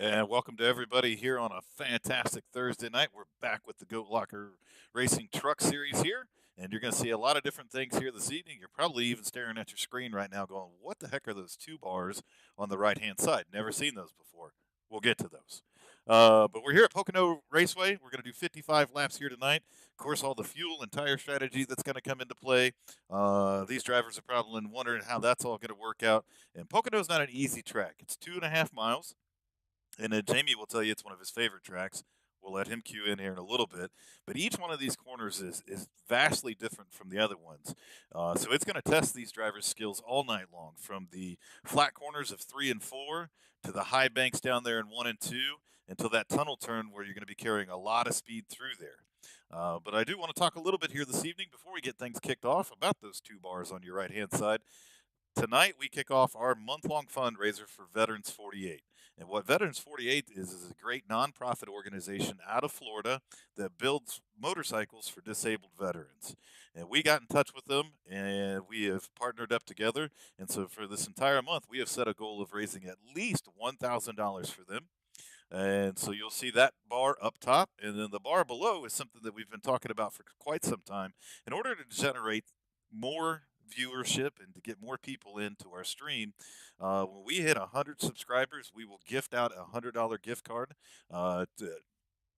And welcome to everybody here on a fantastic Thursday night. We're back with the Goat Locker Racing Truck Series here, and you're going to see a lot of different things here this evening. You're probably even staring at your screen right now going, what the heck are those two bars on the right-hand side? Never seen those before. We'll get to those. But we're here at Pocono Raceway. We're going to do 55 laps here tonight. Of course, all the fuel and tire strategy that's going to come into play. These drivers are probably wondering how that's all going to work out. And Pocono's not an easy track. It's 2.5 miles. And Jamie will tell you it's one of his favorite tracks. We'll let him cue in here in a little bit. But each one of these corners is vastly different from the other ones. So it's going to test these drivers' skills all night long, from the flat corners of 3 and 4 to the high banks down there in 1 and 2 until that tunnel turn where you're going to be carrying a lot of speed through there. But I do want to talk a little bit here this evening before we get things kicked off about those two bars on your right-hand side. Tonight, we kick off our month-long fundraiser for Veterans 48. And what Veterans 48 is a great nonprofit organization out of Florida that builds motorcycles for disabled veterans. And we got in touch with them, and we have partnered up together. And so for this entire month, we have set a goal of raising at least $1,000 for them. And so you'll see that bar up top, and then the bar below is something that we've been talking about for quite some time. In order to generate more viewership and to get more people into our stream, when we hit 100 subscribers, we will gift out a $100 gift card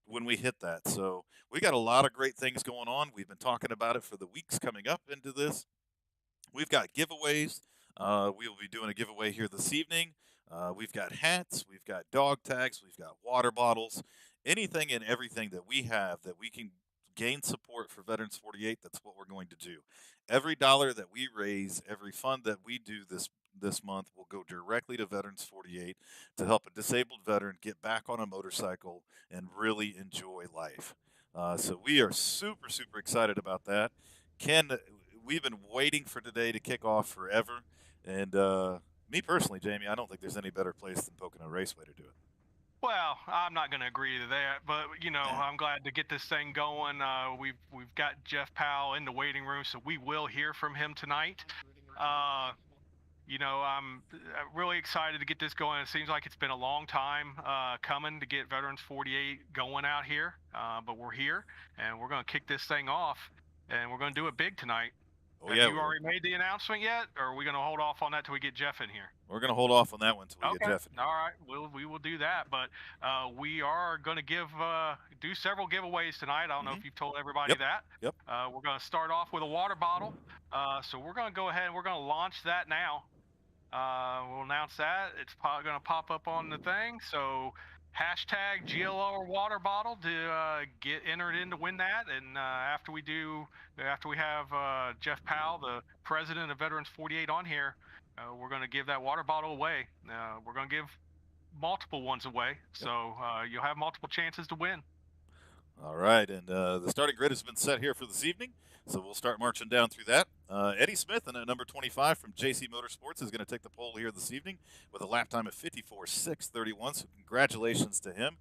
when we hit that. So we got a lot of great things going on. We've been talking about it for the weeks coming up into this. We've got giveaways. We will be doing a giveaway here this evening. We've got hats, we've got dog tags, we've got water bottles, anything and everything that we have that we can gain support for Veterans 48. That's what we're going to do. Every dollar that we raise, every fund that we do this month will go directly to Veterans 48 to help a disabled veteran get back on a motorcycle and really enjoy life. So we are super excited about that. Ken, we've been waiting for today to kick off forever, and me personally, Jamie, I don't think there's any better place than Pocono Raceway to do it. Well, I'm not going to agree to that, but Yeah. I'm glad to get this thing going. We've got Jeff Powell in the waiting room, so we will hear from him tonight. Uh, I'm really excited to get this going. It seems like it's been a long time coming to get Veterans 48 going out here, but we're here and we're going to kick this thing off, and we're going to do it big tonight. Oh Have yeah, you already made the announcement yet, or are we going to hold off on that till we get Jeff in here? we're gonna hold off on that one until we get Okay. Jeff in here. All right. We will do that, but we are going to do several giveaways tonight. I don't know Hmm. if you've told everybody Yep. that. Yep. We're going to start off with a water bottle. So we're going to go ahead and we're going to launch that now. We'll announce that. It's going to pop up on the thing. So hashtag GLO or water bottle to get entered in to win that. And after we have Jeff Powell, the president of Veterans 48, on here, we're going to give that water bottle away. We're going to give multiple ones away. Yep. So you'll have multiple chances to win. All right, and the starting grid has been set here for this evening, so we'll start marching down through that. Eddie Smith in at number 25 from JC Motorsports is going to take the pole here this evening with a lap time of 54.631. So congratulations to him.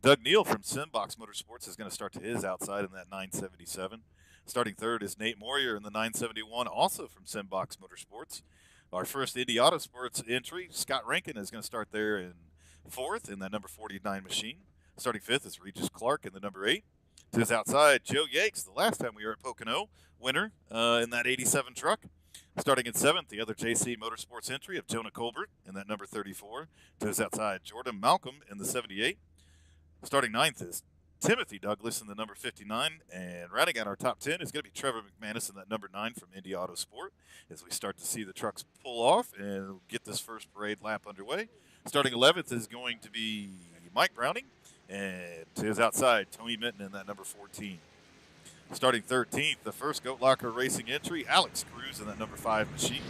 Doug Neal from Simbox Motorsports is going to start to his outside in that 977. Starting third is Nate Moyer in the 971, also from Simbox Motorsports. Our first Indy Auto Sports entry, Scott Rankin, is going to start there in fourth in that number 49 machine. Starting fifth is Regis Clark in the number 8. To his outside, Joe Yakes, the last time we were at Pocono, winner in that 87 truck. Starting in seventh, the other JC Motorsports entry of Jonah Colbert in that number 34. To his outside, Jordan Malcolm in the 78. Starting ninth is Timothy Douglas in the number 59. And rounding out our top 10 is going to be Trevor McManus in that number 9 from Indy Auto Sport as we start to see the trucks pull off and get this first parade lap underway. Starting 11th is going to be Mike Browning. And to his outside, Tony Minton in that number 14. Starting 13th, the first Goat Locker Racing entry, Alex Cruz in that number 5 machine.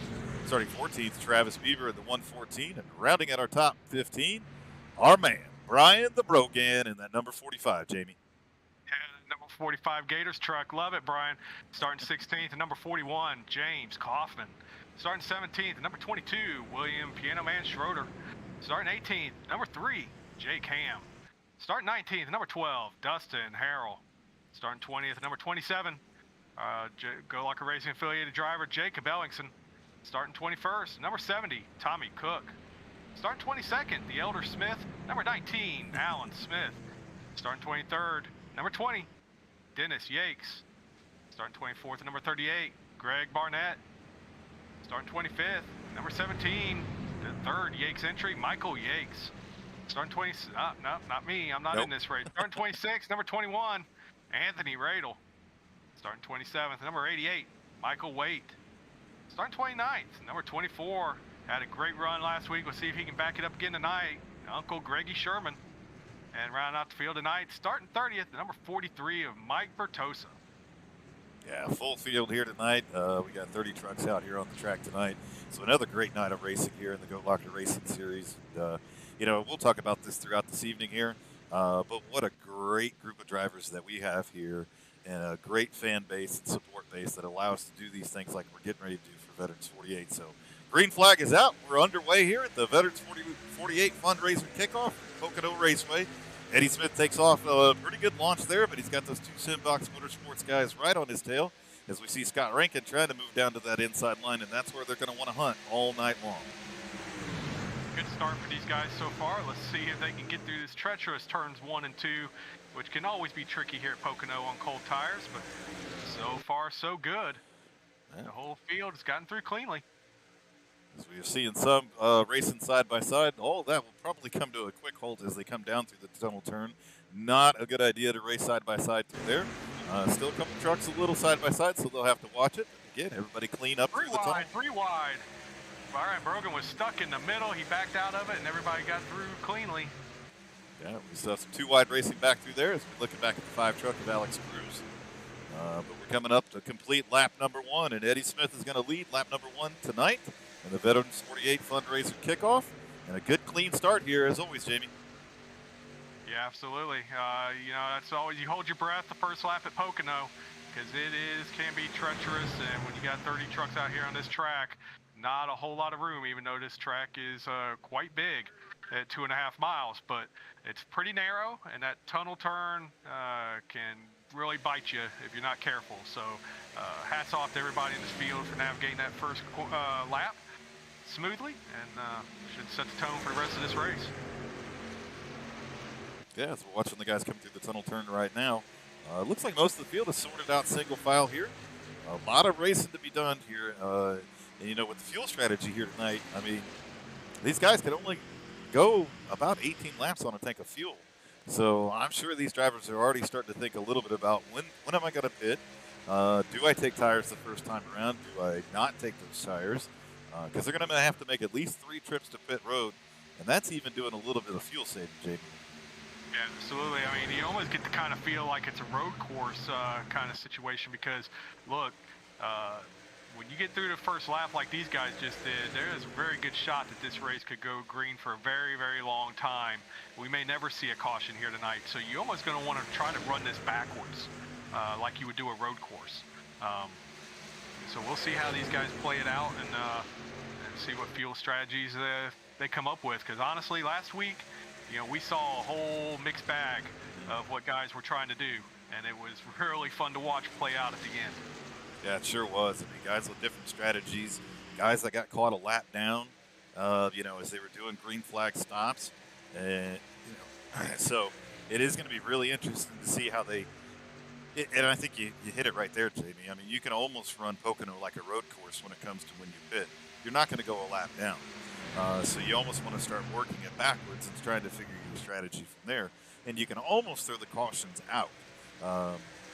Starting 14th, Travis Bieber in the 114. And rounding out our top 15, our man, Brian the Brogan in that number 45, Jamie. Yeah, number 45 Gators truck. Love it, Brian. Starting 16th, and number 41, James Kaufman. Starting 17th, number 22, William Piano Man Schroeder. Starting 18th, number 3, Jake Ham. Starting 19th, number 12, Dustin Harrell. Starting 20th, number 27, Go Locker Racing affiliated driver Jacob Ellingson. Starting 21st, number 70, Tommy Cook. Starting 22nd, the Elder Smith. Number 19, Alan Smith. Starting 23rd, number 20, Dennis Yakes. Starting 24th, number 38, Greg Barnett. Starting 25th, number 17, the third Yakes entry, Michael Yakes. Starting 20, no, not me. I'm not Nope. in this race. Starting 26, number 21, Anthony Radel. Starting 27th, number 88, Michael Waite. Starting 29th, number 24, had a great run last week. We'll see if he can back it up again tonight, Uncle Greggy Sherman. And rounding out the field tonight, starting 30th, number 43 of Mike Bertosa. Yeah, full field here tonight. We got 30 trucks out here on the track tonight. So another great night of racing here in the Goat Locker Racing Series. We'll talk about this throughout this evening here. But what a great group of drivers that we have here, and a great fan base and support base that allow us to do these things like we're getting ready to do for Veterans 48. So green flag is out. We're underway here at the Veterans 48 Fundraiser kickoff, Pocono Raceway. Eddie Smith takes off a pretty good launch there, but he's got those two Simbox Motorsports guys right on his tail as we see Scott Rankin trying to move down to that inside line, and that's where they're going to want to hunt all night long. Good start for these guys so far. Let's see if they can get through this treacherous turns 1 and 2, which can always be tricky here at Pocono on cold tires, but so far so good. Yeah. The whole field has gotten through cleanly. As we are seeing some racing side by side, all of that will probably come to a quick halt as they come down through the tunnel turn. Not a good idea to race side by side through there. Still a couple trucks a little side by side, so they'll have to watch it. Again, everybody clean up through the tunnel. Three wide. All right, Brogan was stuck in the middle. He backed out of it, and everybody got through cleanly. Yeah, we saw some 2 wide racing back through there as we're looking back at the 5 truck of Alex Cruz. But we're coming up to complete lap number 1, and Eddie Smith is going to lead lap number 1 tonight in the Veterans 48 Fundraiser kickoff. And a good clean start here, as always, Jamie. Yeah, absolutely. That's always, you hold your breath the first lap at Pocono, because can be treacherous, and when you got 30 trucks out here on this track, not a whole lot of room, even though this track is quite big at 2.5 miles, but it's pretty narrow, and that tunnel turn can really bite you if you're not careful. So hats off to everybody in this field for navigating that first lap smoothly, and should set the tone for the rest of this race. Yeah, as we're watching the guys come through the tunnel turn right now, it looks like most of the field is sorted out single file here. A lot of racing to be done here. And, with the fuel strategy here tonight, I mean, these guys can only go about 18 laps on a tank of fuel. So I'm sure these drivers are already starting to think a little bit about when am I going to pit? Do I take tires the first time around? Do I not take those tires? Because they're going to have to make at least 3 trips to pit road, and that's even doing a little bit of fuel saving, Jake. Yeah, absolutely. I mean, you almost get to kind of feel like it's a road course kind of situation because, look, when you get through the first lap like these guys just did, there is a very good shot that this race could go green for a very, very long time. We may never see a caution here tonight, so you're almost going to want to try to run this backwards like you would do a road course. So we'll see how these guys play it out and see what fuel strategies they come up with, because honestly, last week, we saw a whole mixed bag of what guys were trying to do, and it was really fun to watch play out at the end. Yeah, it sure was. I mean, guys with different strategies, guys that got caught a lap down, as they were doing green flag stops. And, so it is going to be really interesting to see how they, and I think you hit it right there, Jamie. I mean, you can almost run Pocono like a road course when it comes to when you pit. You're not going to go a lap down. So you almost want to start working it backwards and trying to figure your strategy from there. And you can almost throw the cautions out.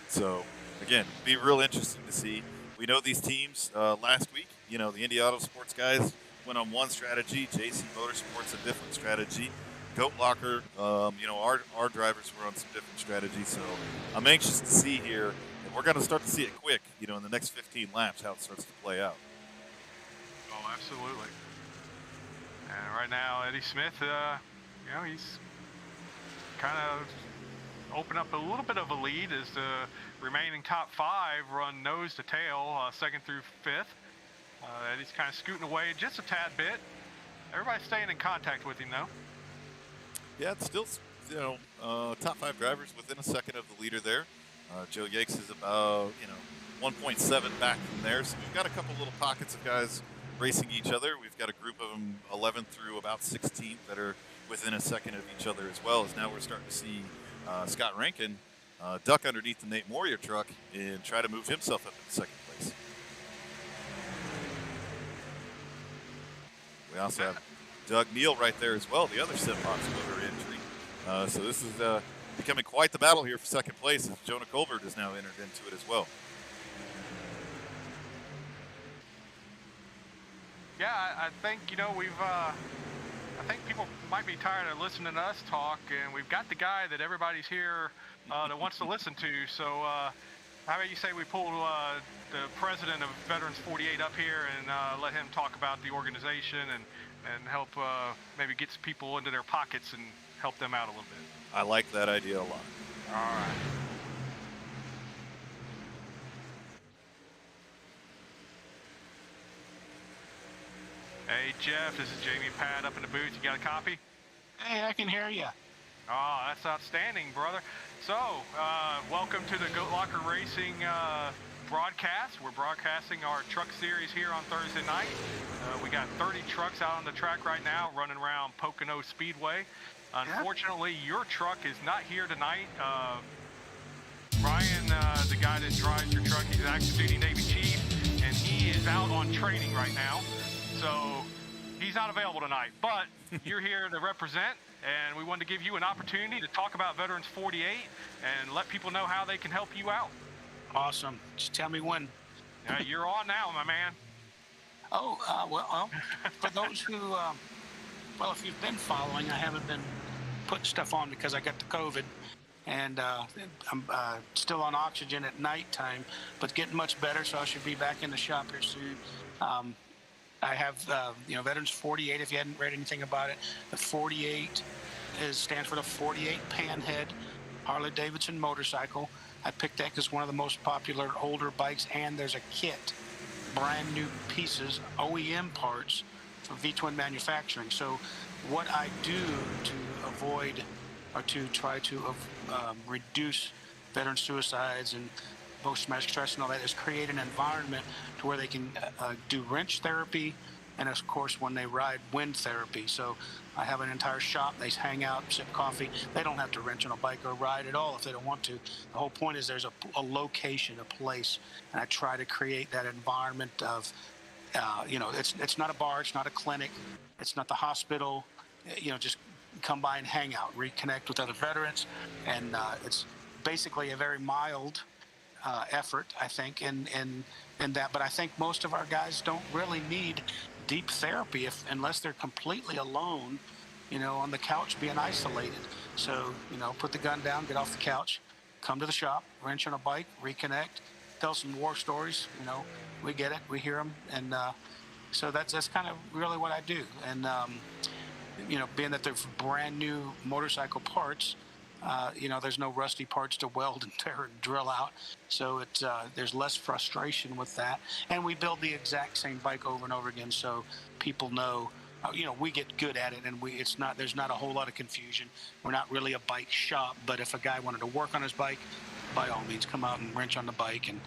So, again, be real interesting to see. We know these teams last week, the Indy Auto Sports guys went on one strategy. JC Motorsports a different strategy. Goat Locker, our drivers were on some different strategies. So I'm anxious to see here, and we're going to start to see it quick, in the next 15 laps, how it starts to play out. Oh, absolutely. And right now, Eddie Smith, he's kind of opened up a little bit of a lead as the remaining top 5 run nose to tail, 2nd through 5th. Eddie's kind of scooting away just a tad bit. Everybody's staying in contact with him, though. Yeah, it's still, top 5 drivers within a second of the leader there. Joe Yakes is about, 1.7 back from there. So we've got a couple little pockets of guys racing each other. We've got a group of them, 11th through about 16th, that are within a second of each other as well. As now we're starting to see Scott Rankin duck underneath the Nate Moria truck and try to move himself up into second place. We also have Doug Neal right there as well, the other Simbox motor entry. So this is becoming quite the battle here for second place, as Jonah Colbert has now entered into it as well. Yeah, I think, I think people might be tired of listening to us talk, and we've got the guy that everybody's here that wants to listen to. So how about you say we pull the president of Veterans 48 up here and let him talk about the organization and help maybe get some people into their pockets and help them out a little bit. I like that idea a lot. All right. Hey, Jeff, this is Jamie Pad up in the booth. You got a copy? Hey, I can hear you. Oh, that's outstanding, brother. So, welcome to the Goat Locker Racing broadcast. We're broadcasting our truck series here on Thursday night. We got 30 trucks out on the track right now running around Pocono Speedway. Unfortunately, your truck is not here tonight. Ryan, the guy that drives your truck, he's an active duty Navy chief, and he is out on training right now. So he's not available tonight, but you're here to represent, and we wanted to give you an opportunity to talk about Veterans 48 and let people know how they can help you out. Awesome. Just tell me when. You're on now, my man. Oh, well, for those who, well, if you've been following, I haven't been putting stuff on because I got the COVID, and I'm still on oxygen at nighttime, but getting much better, so I should be back in the shop here soon. I have, Veterans 48, if you hadn't read anything about it. The 48 stands for the 48 Panhead Harley-Davidson motorcycle. I picked that because one of the most popular older bikes, and there's a kit, brand new pieces, OEM parts for V-twin manufacturing. So what I do to avoid or to try to reduce veteran suicides and post-traumatic stress and all that is create an environment to where they can do wrench therapy, and of course when they ride, wind therapy. So I have an entire shop. They hang out, sip coffee. They don't have to wrench on a bike or ride at all if they don't want to. The whole point is there's a location, a place, and I try to create that environment of it's not a bar, it's not a clinic, it's not the hospital. Just come by and hang out, reconnect with other veterans, and it's basically a very mild effort, I think, in that. But I think most of our guys don't really need deep therapy unless they're completely alone, on the couch being isolated. So, put the gun down, get off the couch, come to the shop, wrench on a bike, reconnect, tell some war stories. We get it, we hear them, and so that's kind of really what I do. And being that they're brand new motorcycle parts, there's no rusty parts to weld and tear and drill out. So there's less frustration with that. And we build the exact same bike over and over again, so people know, we get good at it, and there's not a whole lot of confusion. We're not really a bike shop, but if a guy wanted to work on his bike, by all means, come out and wrench on the bike and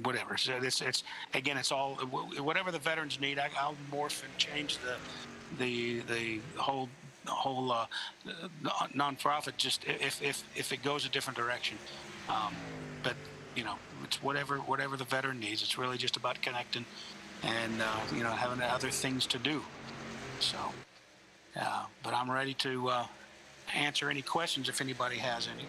whatever. So it's all whatever the veterans need. I'll morph and change the whole nonprofit just if it goes a different direction. But it's whatever the veteran needs. It's really just about connecting and having other things to do. So but I'm ready to answer any questions if anybody has any.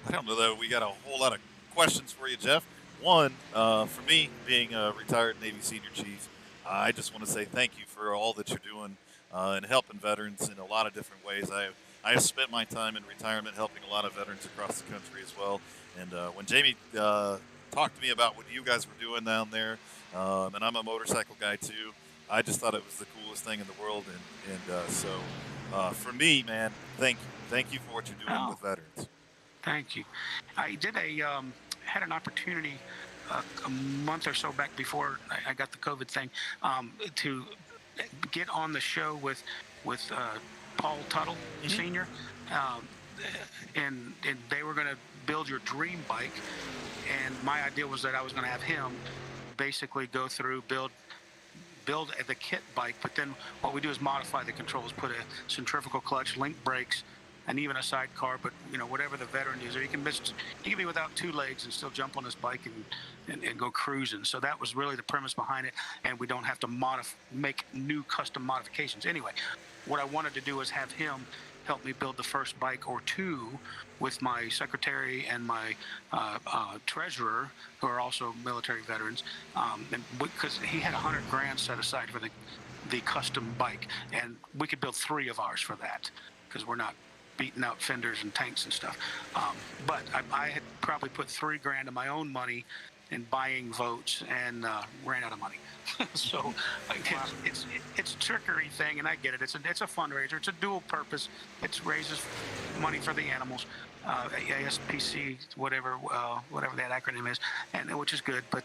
I don't know that we got a whole lot of questions for you, Jeff. One, for me, being a retired Navy senior chief, I just want to say thank you for all that you're doing and helping veterans in a lot of different ways. I have spent my time in retirement helping a lot of veterans across the country as well. And when Jamie talked to me about what you guys were doing down there, and I'm a motorcycle guy too, I just thought it was the coolest thing in the world. And so for me, man, thank you. Thank you for what you're doing with veterans. Thank you. I did had an opportunity a month or so back before I got the COVID thing to get on the show with Paul Tuttle Sr. And they were going to build your dream bike, and my idea was that I was going to have him basically go through, build the kit bike, but then what we do is modify the controls, put a centrifugal clutch, link brakes, and even a sidecar. But whatever the veteran user, he can be without 2 legs and still jump on his bike and go cruising. So that was really the premise behind it, and we don't have to make new custom modifications. Anyway, what I wanted to do is have him help me build the first bike or 2 with my secretary and my treasurer, who are also military veterans, and because he had $100,000 set aside for the custom bike, and we could build 3 of ours for that, because we're not beating out fenders and tanks and stuff. But I had probably put $3,000 of my own money in buying votes and ran out of money. So it's a trickery thing, and I get it. It's a fundraiser. It's a dual purpose. It raises money for the animals, ASPC, whatever that acronym is, and which is good. But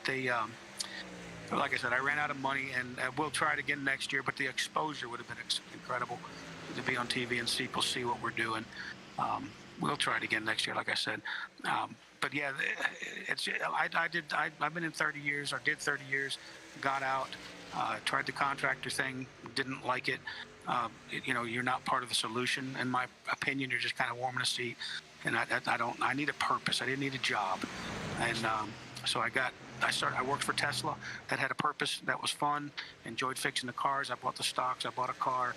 like I said, I ran out of money, and we'll try it again next year. But the exposure would have been incredible to be on TV and people see what we're doing. We'll try it again next year, like I said. But yeah, I've been in 30 years, or did 30 years, got out, tried the contractor thing, didn't like it. You're not part of the solution, in my opinion. You're just kind of warming a seat, and I need a purpose. I didn't need a job, and so I worked for Tesla. That had a purpose. That was fun. Enjoyed fixing the cars. I bought the stocks. I bought a car,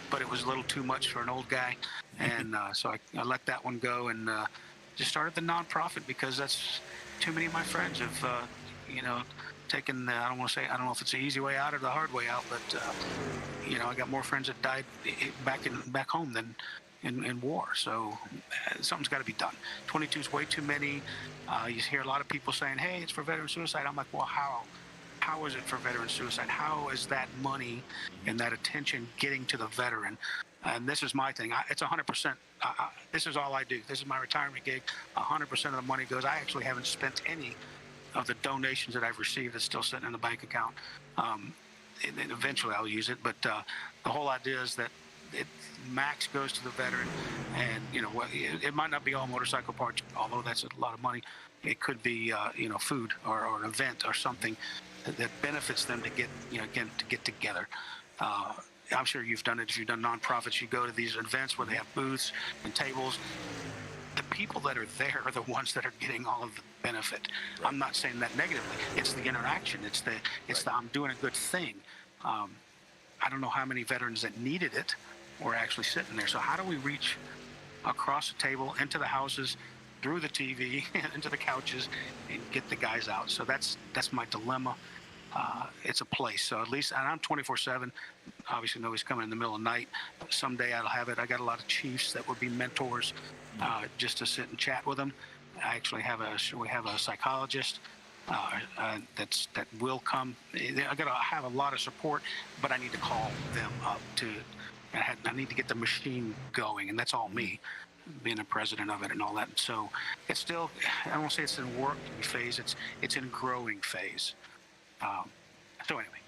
but it was a little too much for an old guy, and so I let that one go, and just started the nonprofit, because that's too many of my friends have taken I don't know if it's the easy way out or the hard way out, but I got more friends that died back home than in war. So something's got to be done. 22 is way too many. You hear a lot of people saying, hey, it's for veteran suicide. I'm like, well, how is it for veteran suicide? How is that money and that attention getting to the veteran? And this is my thing. It's 100%. This is all I do. This is my retirement gig. 100% of the money goes. I actually haven't spent any of the donations that I've received. That's still sitting in the bank account. And eventually I'll use it. But the whole idea is that max goes to the veteran. And it might not be all motorcycle parts, although that's a lot of money. It could be food or an event or something that benefits them to get together. I'm sure you've done it. If you've done nonprofits, you go to these events where they have booths and tables. The people that are there are the ones that are getting all of the benefit. Right. I'm not saying that negatively. It's the interaction. It's the I'm doing a good thing. I don't know how many veterans that needed it were actually sitting there. So how do we reach across the table, into the houses, through the TV, into the couches, and get the guys out? So that's my dilemma. It's a place. So at least, and I'm 24/7. Obviously, nobody's coming in the middle of the night. Someday I'll have it. I got a lot of chiefs that would be mentors, just to sit and chat with them. I actually we have a psychologist that will come. I got to have a lot of support, but I need to call them up I need to get the machine going, and that's all me, being a president of it and all that. So it's still, I won't say it's in work phase. It's in growing phase. So anyway,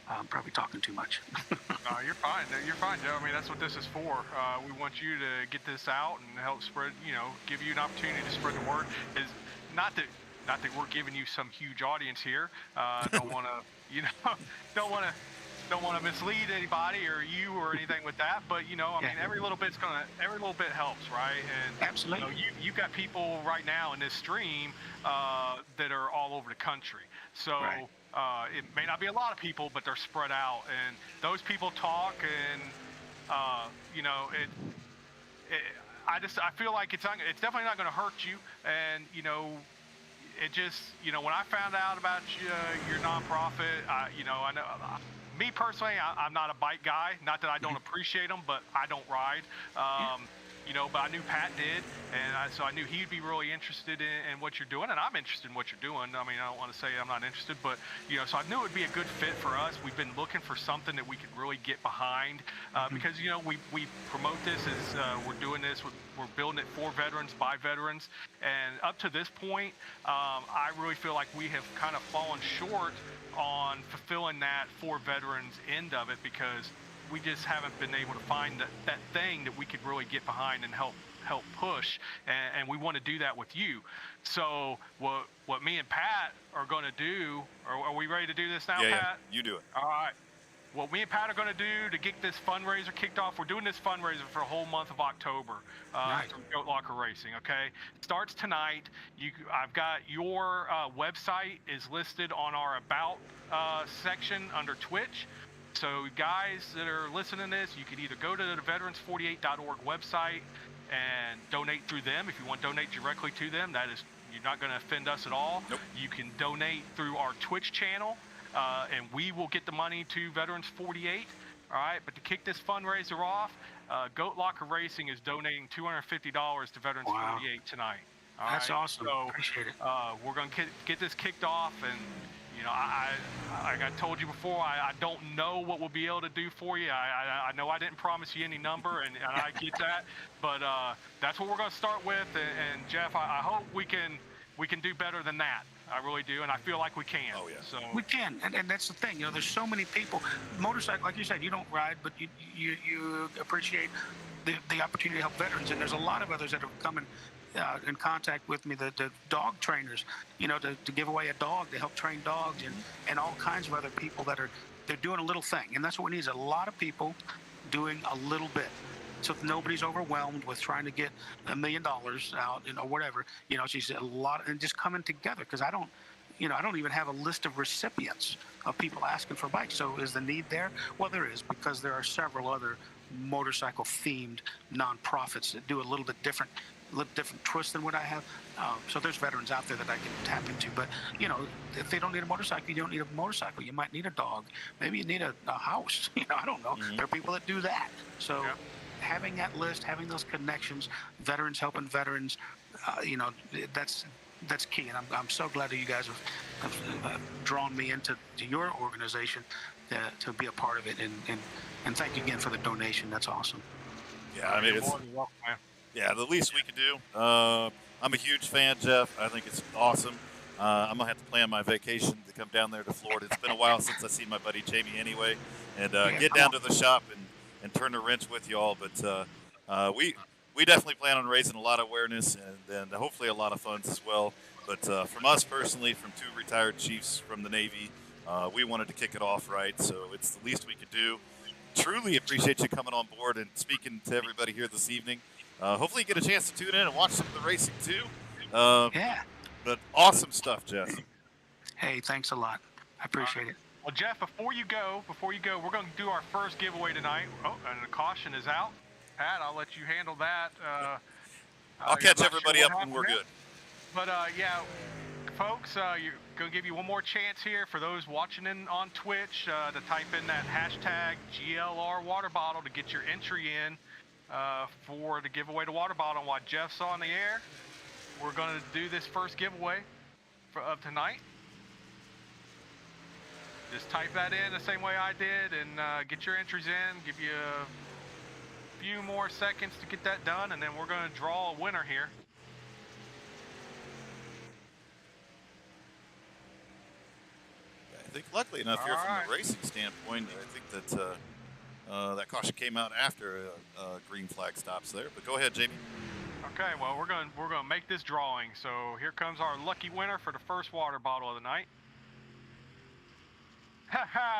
I'm probably talking too much. No, you're fine. You're fine, Joe. I mean, that's what this is for. We want you to get this out and help spread, give you an opportunity to spread the word. Is not that we're giving you some huge audience here. Don't want to, don't want to mislead anybody or you or anything with that. But I mean, every little bit helps, right? And absolutely, you've got people right now in this stream that are all over the country. So. Right. It may not be a lot of people, but they're spread out, and those people talk, and I feel like it's definitely not going to hurt you, and it just when I found out about your nonprofit, I know. Me personally, I'm not a bike guy. Not that I don't appreciate them, but I don't ride. But I knew Pat did, and so I knew he'd be really interested in what you're doing, and I'm interested in what you're doing. I mean, I don't want to say I'm not interested, but so I knew it would be a good fit for us. We've been looking for something that we could really get behind, because we promote this as we're doing this. We're building it for veterans, by veterans, and up to this point, I really feel like we have kind of fallen short on fulfilling that for veterans end of it, because we just haven't been able to find that thing that we could really get behind and help help push, and we want to do that with you. So what me and Pat are going to do, are we ready to do this now, Yeah, Pat? you do it. All right. What me and Pat are going to do to get this fundraiser kicked off, we're doing this fundraiser for a whole month of October Nice. through Goat Locker Racing. Okay, starts tonight. I've got your website is listed on our About section under Twitch. So guys that are listening to this, you can either go to the veterans48.org website and donate through them. If you want to donate directly to them, that is, you're not going to offend us at all. Nope. You can donate through our Twitch channel. And we will get the money to Veterans 48. All right, but to kick this fundraiser off, Goat Locker Racing is donating $250 to Veterans 48 tonight. All That's right? awesome. So, Appreciate it. We're going to get this kicked off, and like I told you before, I don't know what we'll be able to do for you. I know I didn't promise you any number, and I get that, but that's what we're going to start with. And Jeff, I hope we can do better than that. I really do, and I feel like we can. Oh, yeah. So We can, and that's the thing. There's so many people. Motorcycle, like you said, you don't ride, but you appreciate the opportunity to help veterans. And there's a lot of others that have come in contact with me, the dog trainers, to give away a dog to help train dogs, and all kinds of other people they're doing a little thing. And that's what we need, is a lot of people doing a little bit. So nobody's overwhelmed with trying to get $1 million out, whatever. She's a lot, and just coming together, because I don't even have a list of recipients of people asking for bikes. So is the need there? Well, there is, because there are several other motorcycle themed nonprofits that do a little different twist than what I have. So there's veterans out there that I can tap into. But if they don't need a motorcycle, you don't need a motorcycle. You might need a dog. Maybe you need a house. I don't know. Mm-hmm. There are people that do that. So. Yeah. Having that list, having those connections, veterans helping veterans, that's key. And I'm so glad that you guys have drawn me into your organization to be a part of it. And thank you again for the donation. That's awesome. Yeah, I mean, the least we can do. I'm a huge fan, Jeff. I think it's awesome. I'm gonna have to plan my vacation to come down there to Florida. It's been a while since I seen my buddy Jamie anyway, and get down to the shop and turn the wrench with y'all. But we definitely plan on raising a lot of awareness and hopefully a lot of funds as well. But from us personally, from two retired chiefs from the Navy, we wanted to kick it off right. So it's the least we could do. Truly appreciate you coming on board and speaking to everybody here this evening. Hopefully you get a chance to tune in and watch some of the racing too. Yeah. But awesome stuff, Jeff. Hey, thanks a lot. I appreciate it. Well, Jeff, before you go, we're going to do our first giveaway tonight. Oh, and the caution is out. Pat, I'll let you handle that. I'll catch everybody up when we're good. But yeah, folks, you're going to give you one more chance here for those watching on Twitch to type in that hashtag GLR water bottle to get your entry in for the giveaway to water bottle. While Jeff's on the air, we're going to do this first giveaway of tonight. Just type that in the same way I did and get your entries in. Give you a few more seconds to get that done, and then we're going to draw a winner here. I think luckily enough here from the racing standpoint, I think that that caution came out after green flag stops there. But go ahead, Jamie. Okay, well, we're going to make this drawing. So here comes our lucky winner for the first water bottle of the night.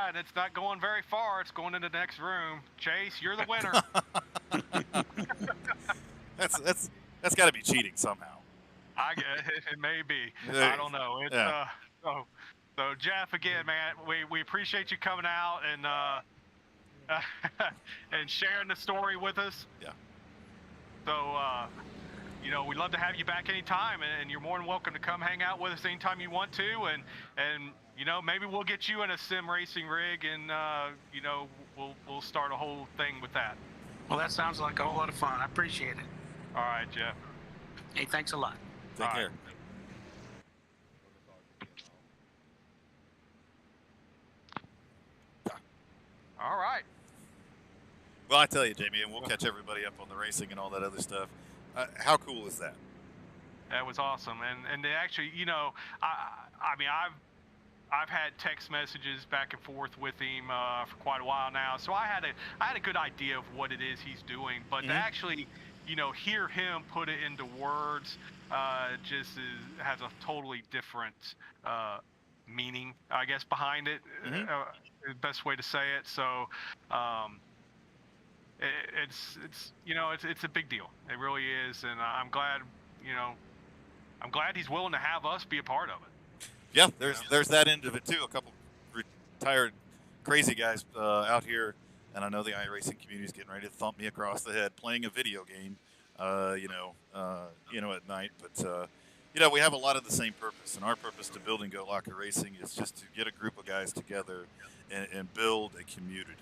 And it's not going very far. It's going into the next room. Chase, you're the winner. that's got to be cheating somehow. It may be. I don't know. It's, yeah. So Jeff, again, man, we appreciate you coming out and and sharing the story with us. Yeah. So we'd love to have you back anytime, and you're more than welcome to come hang out with us anytime you want to, and maybe we'll get you in a sim racing rig, and we'll start a whole thing with that. Well, that sounds like a whole lot of fun. I appreciate it. All right, Jeff. Hey, thanks a lot. Take care. All right. Well, I tell you, Jamie, and we'll catch everybody up on the racing and all that other stuff. How cool is that? That was awesome, and they actually, I mean, I've had text messages back and forth with him for quite a while now, so I had a good idea of what it is he's doing. But to actually hear him put it into words has a totally different meaning, I guess, behind it. Mhm. The best way to say it. So um, it's a big deal. It really is, and I'm glad he's willing to have us be a part of it. Yeah, You know? there's that end of it too. A couple retired crazy guys out here, and I know the iRacing community is getting ready to thump me across the head playing a video game. At night, but we have a lot of the same purpose, and our purpose to building Go Locker Racing is just to get a group of guys together and build a community.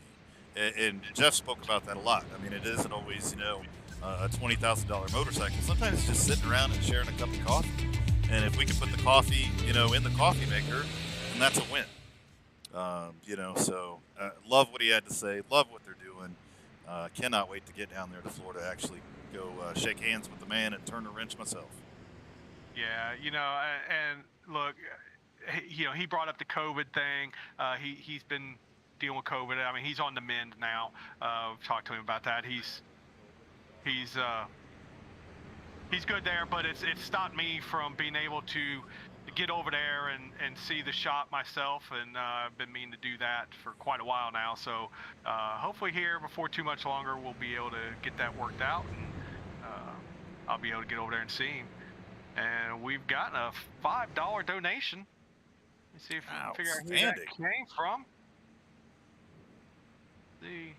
And Jeff spoke about that a lot. I mean, it isn't always a $20,000 motorcycle. Sometimes it's just sitting around and sharing a cup of coffee. And if we can put the coffee, in the coffee maker, then that's a win. So love what he had to say. Love what they're doing. Cannot wait to get down there to Florida, actually go shake hands with the man and turn a wrench myself. Yeah, and look, he brought up the COVID thing. He's been dealing with COVID. I mean, he's on the mend now. Talked to him about that. He's good there, but it's stopped me from being able to get over there and see the shop myself, and I've been meaning to do that for quite a while now. So hopefully here before too much longer we'll be able to get that worked out, and I'll be able to get over there and see him. And we've gotten a $5 donation. Let's see if we can figure out who that came from. Let's see.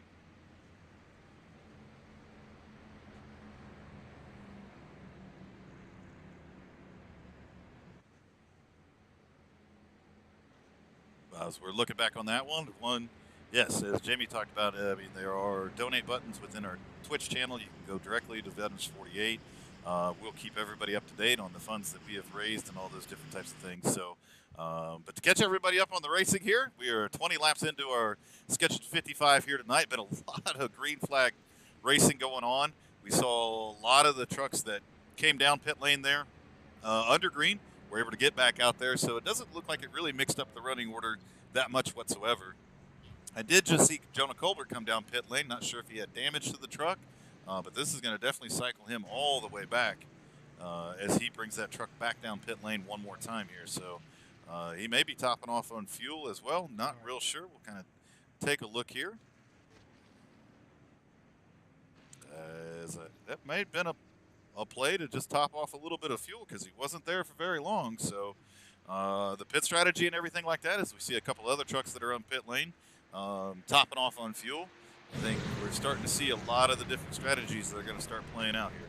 As we're looking back on that one, yes, as Jamie talked about, there are donate buttons within our Twitch channel. You can go directly to Veterans 48. We'll keep everybody up to date on the funds that we have raised and all those different types of things. So, but to catch everybody up on the racing here, we are 20 laps into our scheduled 55 here tonight. Been a lot of green flag racing going on. We saw a lot of the trucks that came down pit lane there under green. We're able to get back out there, so it doesn't look like it really mixed up the running order that much whatsoever. I did just see Jonah Colbert come down pit lane. Not sure if he had damage to the truck, but this is going to definitely cycle him all the way back as he brings that truck back down pit lane one more time here. So he may be topping off on fuel as well. Not real sure. We'll kind of take a look here. That may have been a play to just top off a little bit of fuel because he wasn't there for very long. So the pit strategy and everything like that is we see a couple other trucks that are on pit lane topping off on fuel. I think we're starting to see a lot of the different strategies that are going to start playing out here.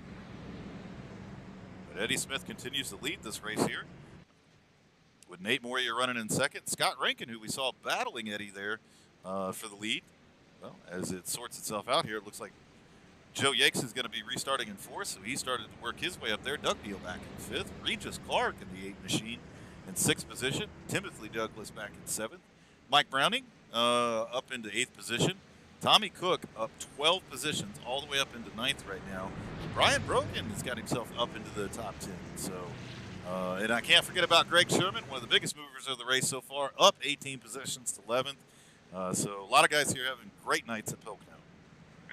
But Eddie Smith continues to lead this race here with Nate Moria running in second. Scott Rankin, who we saw battling Eddie there for the lead. Well, as it sorts itself out here, it looks like Joe Yakes is going to be restarting in fourth, so he started to work his way up there. Doug Neal back in fifth. Regis Clark in the 8 machine in sixth position. Timothy Douglas back in seventh. Mike Browning up into 8th position. Tommy Cook up 12 positions, all the way up into 9th right now. Brian Brogan has got himself up into the top 10. So, and I can't forget about Greg Sherman, one of the biggest movers of the race so far, up 18 positions to 11th. So a lot of guys here having great nights at Pocono.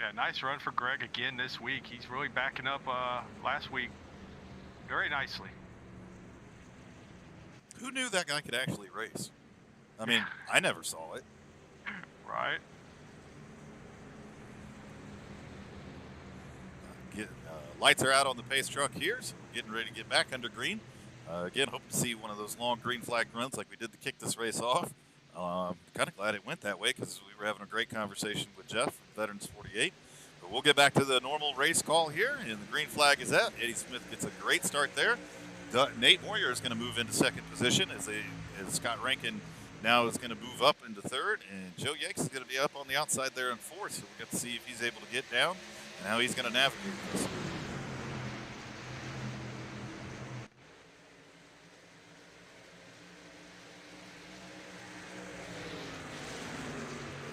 Yeah, nice run for Greg again this week. He's really backing up last week very nicely. Who knew that guy could actually race? I mean, I never saw it. Right. Lights are out on the pace truck here, so getting ready to get back under green. Again, hope to see one of those long green flag runs like we did to kick this race off. Kind of glad it went that way because we were having a great conversation with Jeff from Veterans 48. But we'll get back to the normal race call here, and the green flag is out. Eddie Smith gets a great start there. Nate Moyer is going to move into second position as Scott Rankin now is going to move up into third, and Joe Yakes is going to be up on the outside there in fourth. So we'll get to see if he's able to get down and how he's going to navigate this.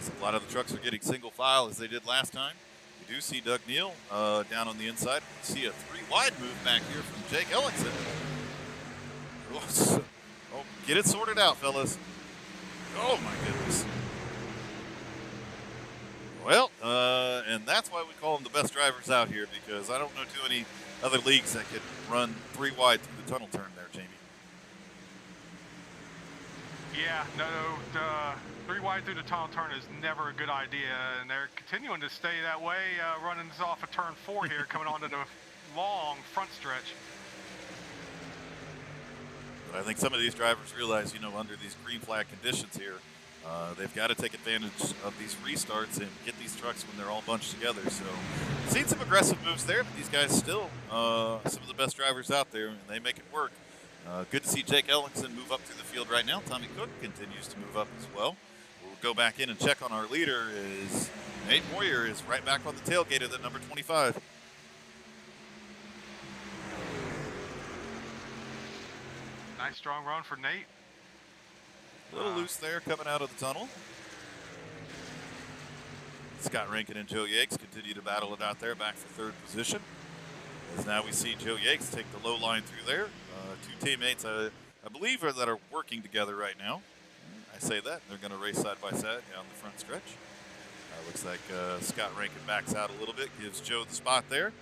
A lot of the trucks are getting single file as they did last time. We do see Doug Neal down on the inside. We see a 3-wide move back here from Jake Ellingson. Oh, get it sorted out, fellas. Oh, my goodness. Well, and that's why we call them the best drivers drivers out here because I don't know too many other leagues that could run 3 wide through the tunnel turn there, Jamie. Yeah, no, 3 wide through the tunnel turn is never a good idea, and they're continuing to stay that way, running this off of turn 4 here, coming onto the long front stretch. But I think some of these drivers realize, under these green flag conditions here, they've got to take advantage of these restarts and get these trucks when they're all bunched together. So, seen some aggressive moves there, but these guys still some of the best drivers out there, and they make it work. Good to see Jake Ellingson move up through the field right now. Tommy Cook continues to move up as well. We'll go back in and check on our leader. Is Nate Moyer is right back on the tailgate of the number 25. Nice strong run for Nate. A little loose there coming out of the tunnel. Scott Rankin and Joe Yates continue to battle it out there, back for 3rd position. As now we see Joe Yates take the low line through there. 2 teammates, I believe, that are working together right now. I say that. They're going to race side by side down the front stretch. Looks like Scott Rankin backs out a little bit, gives Joe the spot there.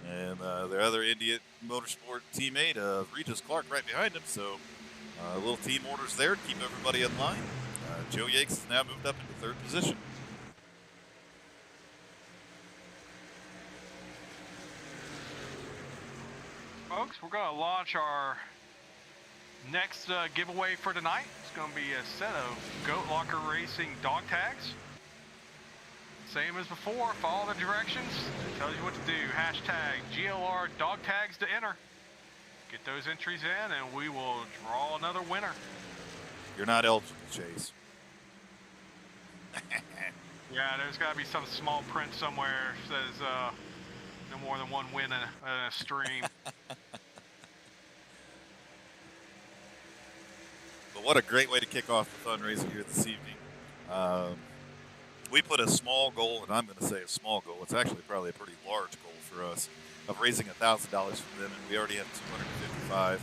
And their other India Motorsport teammate, Regis Clark, right behind him. So a little team orders there to keep everybody in line. Joe Yates has now moved up into 3rd position. Folks, we're going to launch our next giveaway for tonight. It's going to be a set of Goat Locker Racing dog tags. Same as before, follow the directions. It tells you what to do. Hashtag GLR dog tags to enter. Get those entries in and we will draw another winner. You're not eligible, Chase. Yeah, there's got to be some small print somewhere that says no more than 1 win in a stream. But what a great way to kick off the fundraiser here this evening. We put a small goal, and I'm going to say a small goal. It's actually probably a pretty large goal for us, of raising $1,000 from them, and we already have 255.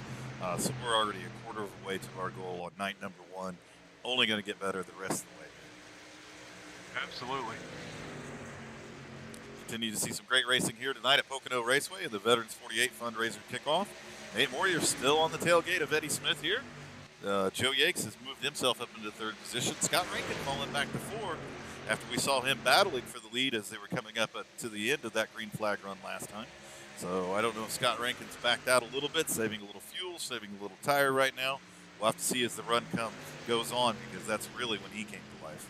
So we're already a quarter of the way to our goal on night number 1. Only going to get better the rest of the way. Absolutely. Continue to see some great racing here tonight at Pocono Raceway and the Veterans 48 fundraiser kickoff. Nate Moyer still on the tailgate of Eddie Smith here. Joe Yates has moved himself up into 3rd position. Scott Rankin falling back to 4 after we saw him battling for the lead as they were coming up to the end of that green flag run last time. So I don't know if Scott Rankin's backed out a little bit, saving a little fuel, saving a little tire right now. We'll have to see as the run goes on, because that's really when he came to life.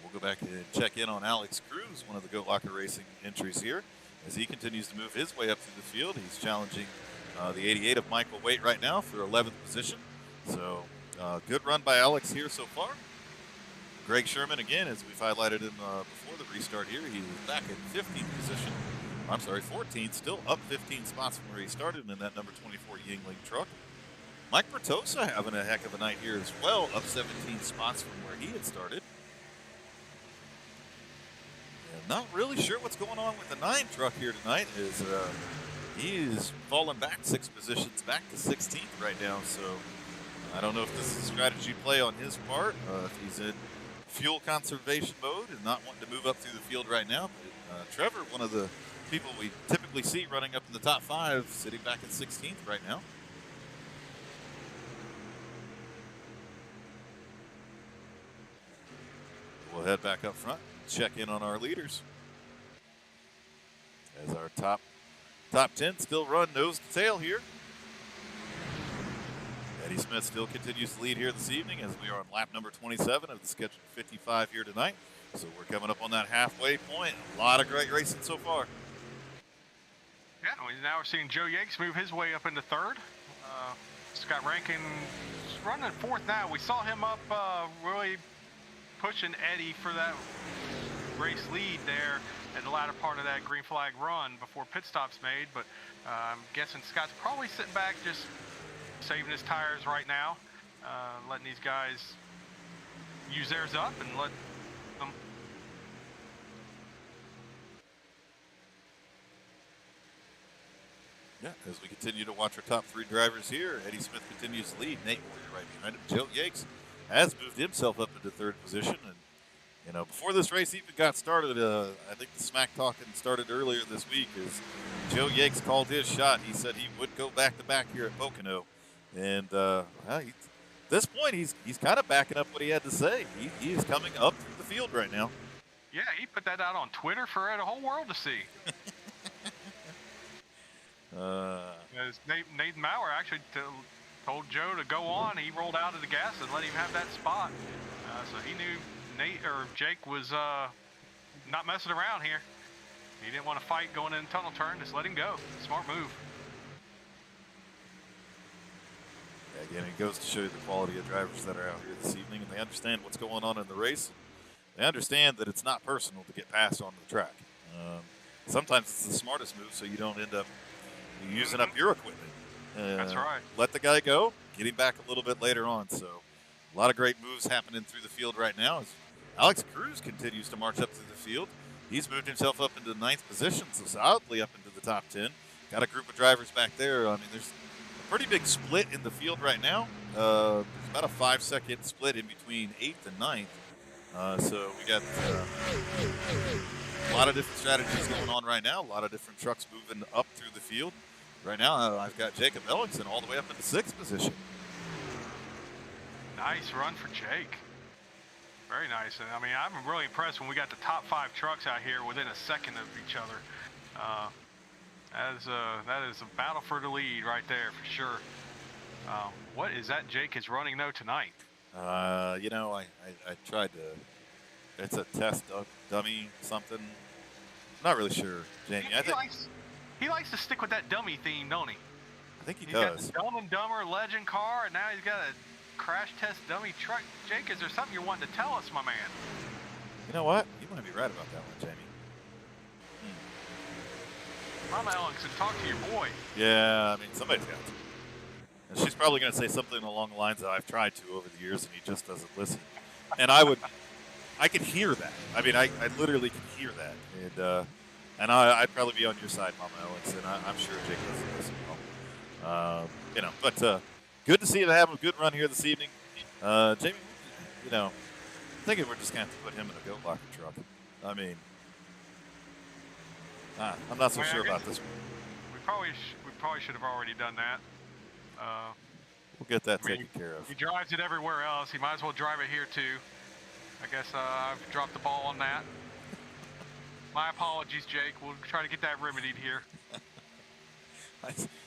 We'll go back and check in on Alex Cruz, one of the Goat Locker Racing entries here, as he continues to move his way up through the field. He's challenging the 88 of Michael Waite right now for 11th position. So good run by Alex here so far. Greg Sherman, again, as we've highlighted him before the restart here, he was back in 15th position. I'm sorry, 14th, still up 15 spots from where he started in that number 24 Yingling truck. Mike Bertosa having a heck of a night here as well, up 17 spots from where he had started. And not really sure what's going on with the 9 truck here tonight, as he is falling back 6 positions, back to 16th right now. So I don't know if this is a strategy play on his part, if he's in fuel conservation mode and not wanting to move up through the field right now. But Trevor, one of the people we typically see running up in the top 5, sitting back at 16th right now. We'll head back up front, check in on our leaders. As our top 10 still run nose to tail here. Eddie Smith still continues to lead here this evening, as we are on lap number 27 of the scheduled 55 here tonight. So we're coming up on that halfway point. A lot of great racing so far. Yeah, now we're seeing Joe Yates move his way up into 3rd. Scott Rankin running 4th now. We saw him up really pushing Eddie for that race lead there in the latter part of that green flag run before pit stops made. But I'm guessing Scott's probably sitting back just saving his tires right now, letting these guys use theirs up and let them. Yeah, as we continue to watch our top 3 drivers here, Eddie Smith continues to lead. Nate Moyer right behind him. Joe Yates has moved himself up into third position. And you know, before this race even got started, I think the smack talking started earlier this week. As Joe Yakes called his shot, he said he would go back to back here at Pocono, and well, at this point, he's kind of backing up what he had to say. He is coming up through the field right now. Yeah, he put that out on Twitter for the whole world to see. As Nathan Maurer actually told Joe to go on. He rolled out of the gas and let him have that spot. So he knew Jake was not messing around here. He didn't want to fight going in the tunnel turn. Just let him go. Smart move. Yeah, again, it goes to show you the quality of drivers that are out here this evening, and they understand what's going on in the race. They understand that it's not personal to get past on the track. Sometimes it's the smartest move, so you don't end up using up your equipment. That's right. Let the guy go, get him back a little bit later on. So a lot of great moves happening through the field right now as Alex Cruz continues to march up through the field. He's moved himself up into the 9th position, so solidly up into the top 10. Got a group of drivers back there. I mean, there's a pretty big split in the field right now. There's about a 5-second split in between 8th and 9th. So we got a lot of different strategies going on right now. A lot of different trucks moving up through the field. Right now, I've got Jacob Ellingson all the way up into 6th position. Nice run for Jake. Very nice. And I mean, I'm really impressed when we got the top 5 trucks out here within a second of each other. That is a battle for the lead right there for sure. What is that Jake is running though tonight? You know, I tried to. It's a test dummy something. I'm not really sure, Jamie. He likes to stick with that dummy theme, don't he? I think he He's does. got the Dumb and Dumber legend car, and now he's got a crash test dummy truck. Jake, is there something you're wanting to tell us, my man? You know what? You might be right about that one, Jamie. Mama Ellingson, talk to your boy. Yeah, I mean, somebody's got to. And she's probably going to say something along the lines that I've tried to over the years, and he just doesn't listen. And I could hear that. I mean, I literally could hear that. And I'd probably be on your side, Mama Ellingson. I'm sure Jake doesn't listen well. You know, but good to see you have a good run here this evening. Jamie, you know, I'm thinking we're just going to have to put him in a goat locker truck. I mean, I'm not so sure about this one. We probably should have already done that. We'll get that taken care of. He drives it everywhere else. He might as well drive it here too. I guess I've dropped the ball on that. My apologies, Jake. We'll try to get that remedied here.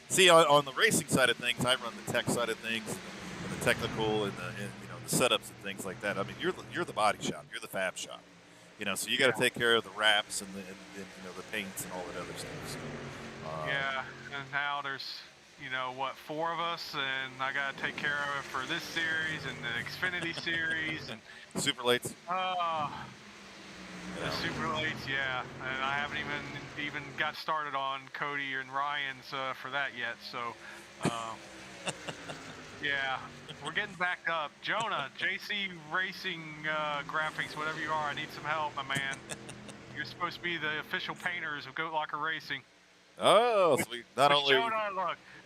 See, on the racing side of things, I run the tech side of things, and the technical, and the setups and things like that. I mean, you're the body shop, you're the fab shop, you know. So you got to take care of the wraps and the paints and all that other stuff. So, yeah, and now there's 4 of us, and I got to take care of it for this series and the Xfinity series and super lates. The super lates, yeah, and I haven't even got started on Cody and Ryan's for that yet. So, yeah, we're getting backed up. Jonah, JC Racing Graphics, whatever you are, I need some help, my man. You're supposed to be the official painters of Goat Locker Racing. Oh, sweet. Not only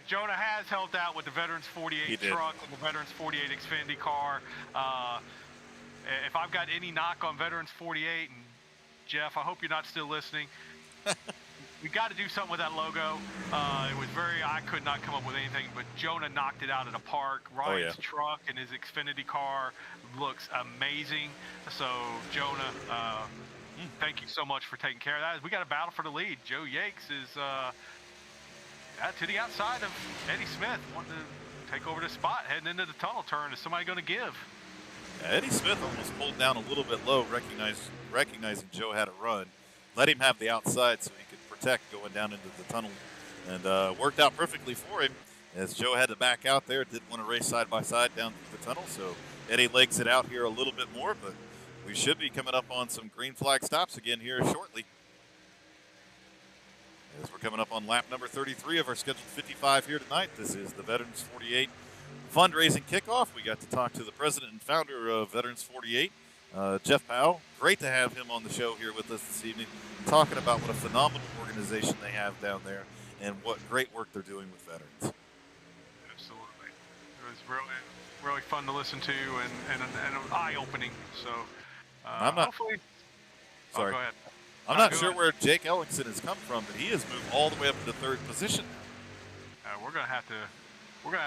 Jonah has helped out with the Veterans 48 truck and the Veterans 48 Xfinity car. If I've got any knock on Veterans 48, and Jeff, I hope you're not still listening. We got to do something with that logo. I could not come up with anything, but Jonah knocked it out of the park. Ryan's truck and his Xfinity car looks amazing. So, Jonah, thank you so much for taking care of that. We got a battle for the lead. Joe Yakes is to the outside of Eddie Smith, wanting to take over the spot, heading into the tunnel turn. Is somebody going to give? Eddie Smith almost pulled down a little bit low, recognizing Joe had a run. Let him have the outside so he could protect going down into the tunnel. And worked out perfectly for him as Joe had to back out there. Didn't want to race side by side down through the tunnel. So Eddie legs it out here a little bit more, but we should be coming up on some green flag stops again here shortly. As we're coming up on lap number 33 of our scheduled 55 here tonight. This is the Veterans 48 fundraising kickoff. We got to talk to the president and founder of Veterans 48, Jeff Powell. Great to have him on the show here with us this evening, talking about what a phenomenal organization they have down there and what great work they're doing with veterans. Absolutely. was really fun to listen to and eye-opening. So I'm not. hopefully. Sorry. Go ahead. I'm not sure where Jake Ellingson has come from, but he has moved all the way up into third position. We're gonna have to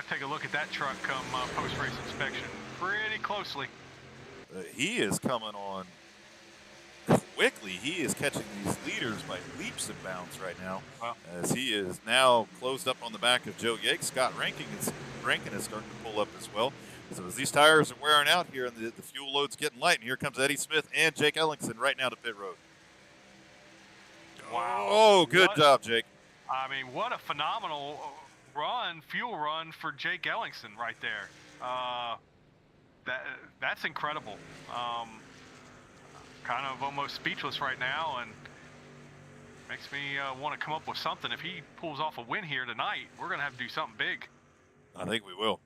take a look at that truck come post-race inspection pretty closely. He is coming on quickly. He is catching these leaders by leaps and bounds right now, as he is now closed up on the back of Joe Yates. Scott Rankin is starting to pull up as well. So as these tires are wearing out here and the fuel load's getting light, and here comes Eddie Smith and Jake Ellingson right now to pit road. Wow. Oh, good job, Jake. I mean, what a phenomenal fuel run for Jake Ellingson right there. That's incredible. Kind of almost speechless right now, and makes me want to come up with something. If he pulls off a win here tonight, we're going to have to do something big. I think we will.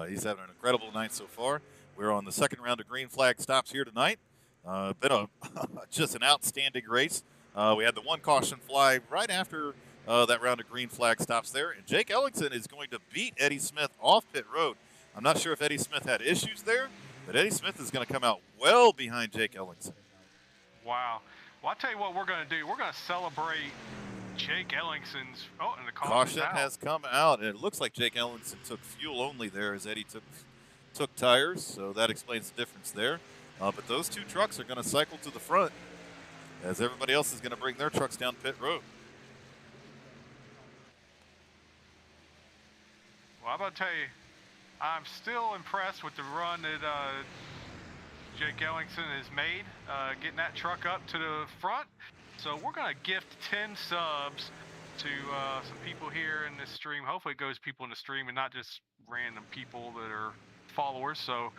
He's having an incredible night so far. We're on the second round of green flag stops here tonight. Been just an outstanding race. We had the one caution fly right after that round of green flag stops there. And Jake Ellingson is going to beat Eddie Smith off pit road. I'm not sure if Eddie Smith had issues there, but Eddie Smith is going to come out well behind Jake Ellingson. Wow. Well, I'll tell you what we're going to do. We're going to celebrate Jake Ellingson's... Oh, and the caution has come out. And it looks like Jake Ellingson took fuel only there as Eddie took tires, so that explains the difference there. But those two trucks are going to cycle to the front as everybody else is going to bring their trucks down pit road. Well, I'm going to tell you, I'm still impressed with the run that Jake Ellingson has made, getting that truck up to the front. So we're going to gift 10 subs to some people here in this stream. Hopefully it goes people in the stream and not just random people that are followers. So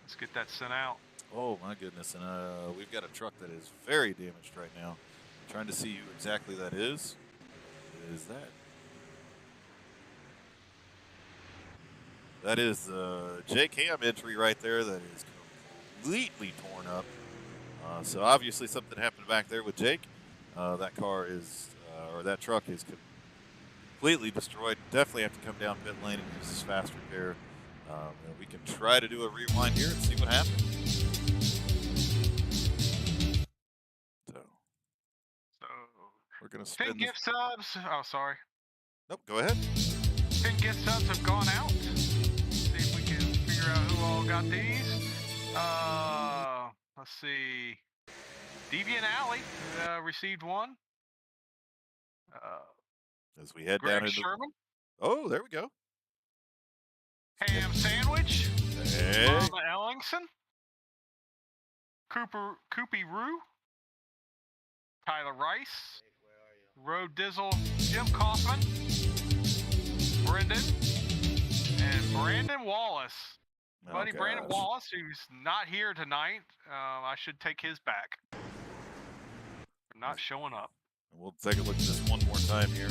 let's get that sent out. Oh, my goodness. And we've got a truck that is very damaged right now. I'm trying to see who exactly that is. What is that? That is the Jake Ham entry right there that is completely torn up. So obviously something happened back there with Jake. That car is, or that truck is completely destroyed. Definitely have to come down pit lane and use this fast repair. And we can try to do a rewind here and see what happens. So we're going to spin 10 gift subs. Oh, sorry. Nope, go ahead. 10 gift subs have gone out. See if we can figure out who all got these. Let's see. Deviant Alley received one. As we head Greg down into Sherman. Oh, there we go. Ham Sandwich. Hey. Mama Ellingson. Koopy Roo. Tyler Rice. Road Dizzle. Jim Kaufman. Brendan. And Brandon Wallace. Buddy Brandon Wallace, who's not here tonight. I should take his back. For not showing up. We'll take a look at this one more time here.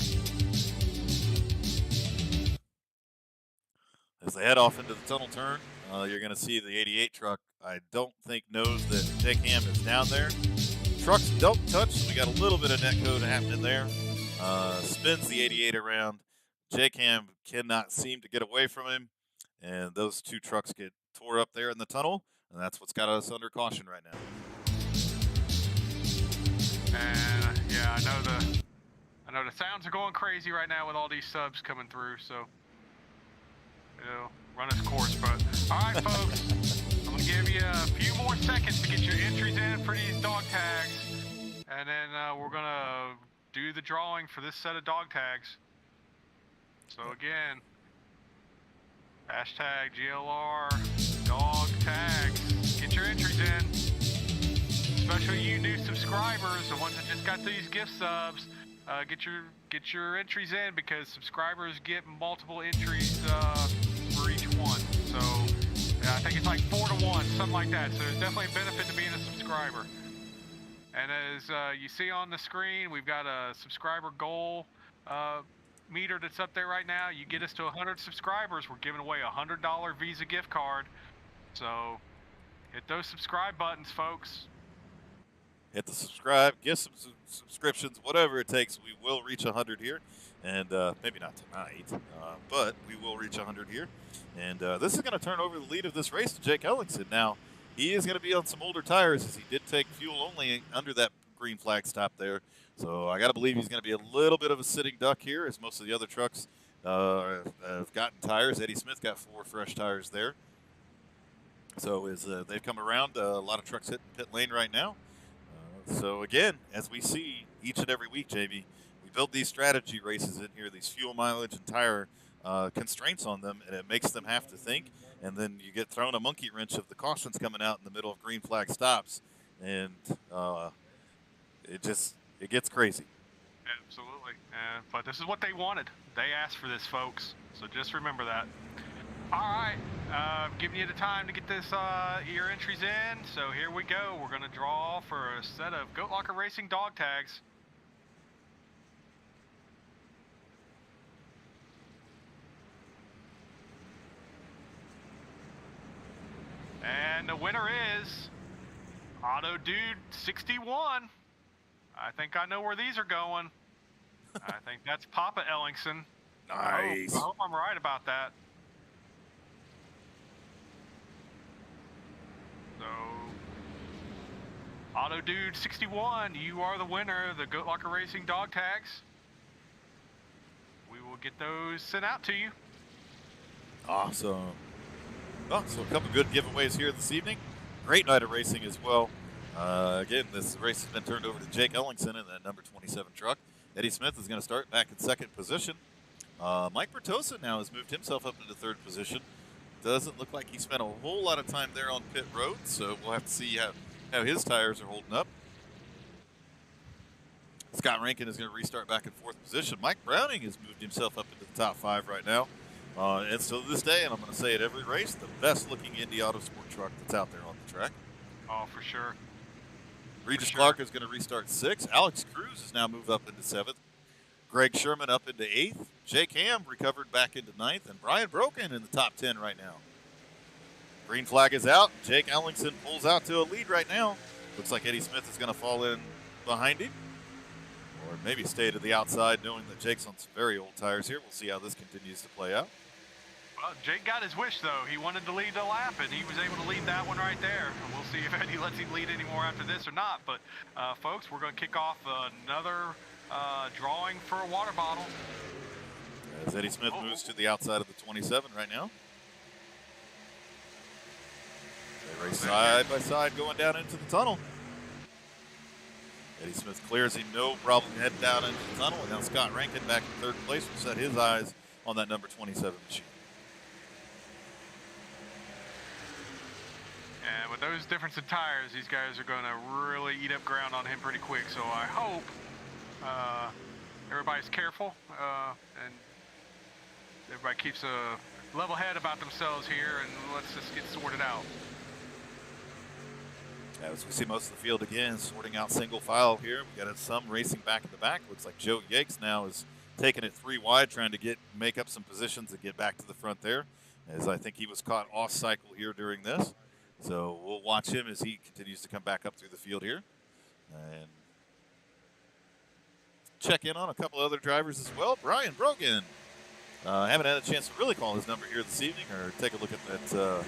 As they head off into the tunnel turn, you're going to see the 88 truck. I don't think knows that Jake Ham is down there. Trucks don't touch, so we got a little bit of netcode happening there. Spins the 88 around. Jake Ham cannot seem to get away from him. And those two trucks get tore up there in the tunnel, and that's what's got us under caution right now. And yeah, I know the sounds are going crazy right now with all these subs coming through, so it'll run its course. But all right, folks, I'm gonna give you a few more seconds to get your entries in for these dog tags, and then we're gonna do the drawing for this set of dog tags. So again. Hashtag GLR dog tags. Get your entries in. Especially you new subscribers, the ones that just got these gift subs. Get your entries in because subscribers get multiple entries for each one. So I think it's like 4 to 1, something like that. So there's definitely a benefit to being a subscriber. And as you see on the screen, we've got a subscriber goal meter that's up there right now. You get us to 100 subscribers, we're giving away a $100 Visa gift card. So hit those subscribe buttons, folks. hit the subscribe, get some subscriptions, whatever it takes. We will reach 100 here, and maybe not tonight, but we will reach 100 here. And this is going to turn over the lead of this race to Jake Ellingson. Now, he is going to be on some older tires as he did take fuel only under that green flag stop there. So I got to believe he's going to be a little bit of a sitting duck here, as most of the other trucks have gotten tires. Eddie Smith got 4 fresh tires there. So as they've come around, a lot of trucks hitting pit lane right now. So again, as we see each and every week, JB, we build these strategy races in here, these fuel mileage and tire constraints on them, and it makes them have to think. And then you get thrown a monkey wrench of the cautions coming out in the middle of green flag stops, and it gets crazy. Absolutely. But this is what they wanted. They asked for this, folks. So just remember that. All right, giving you the time to get this your entries in. So here we go. We're gonna draw for a set of Goat Locker Racing dog tags. And the winner is Auto Dude 61. I think I know where these are going. I think that's Papa Ellingson. Nice. I hope I'm right about that. So, Auto Dude 61, you are the winner of the Goat Locker Racing dog tags. We will get those sent out to you. Awesome. Oh, so a couple good giveaways here this evening. Great night of racing as well. Again, this race has been turned over to Jake Ellingson in that number 27 truck. Eddie Smith is going to start back in second position. Mike Bertosa now has moved himself up into third position. Doesn't look like he spent a whole lot of time there on pit road, so we'll have to see how his tires are holding up. Scott Rankin is going to restart back in fourth position. Mike Browning has moved himself up into the top 5 right now. And so to this day, and I'm going to say it every race, the best-looking Indy Autosport truck that's out there on the track. Oh, for sure. Regis Clark is going to restart 6th. Alex Cruz has now moved up into 7th. Greg Sherman up into 8th. Jake Ham recovered back into 9th. And Brian Broken in the top 10 right now. Green flag is out. Jake Ellingson pulls out to a lead right now. Looks like Eddie Smith is going to fall in behind him. Or maybe stay to the outside, knowing that Jake's on some very old tires here. We'll see how this continues to play out. Well, Jake got his wish, though. He wanted to lead the lap, and he was able to lead that one right there. And we'll see if Eddie lets him lead anymore after this or not. But, folks, we're going to kick off another drawing for a water bottle. As Eddie Smith moves to the outside of the 27 right now. They race side by side going down into the tunnel. Eddie Smith clears him, no problem heading down into the tunnel. And now Scott Rankin back in third place will set his eyes on that number 27 machine. And with those difference in tires, these guys are going to really eat up ground on him pretty quick. So I hope everybody's careful and everybody keeps a level head about themselves here, and let's just get sorted out. As we see most of the field again sorting out single file here. We got some racing back in the back. Looks like Joe Yates now is taking it 3 wide, trying to make up some positions and get back to the front there, as I think he was caught off cycle here during this. So we'll watch him as he continues to come back up through the field here. And check in on a couple other drivers as well. Brian Brogan. Haven't had a chance to really call his number here this evening or take a look at that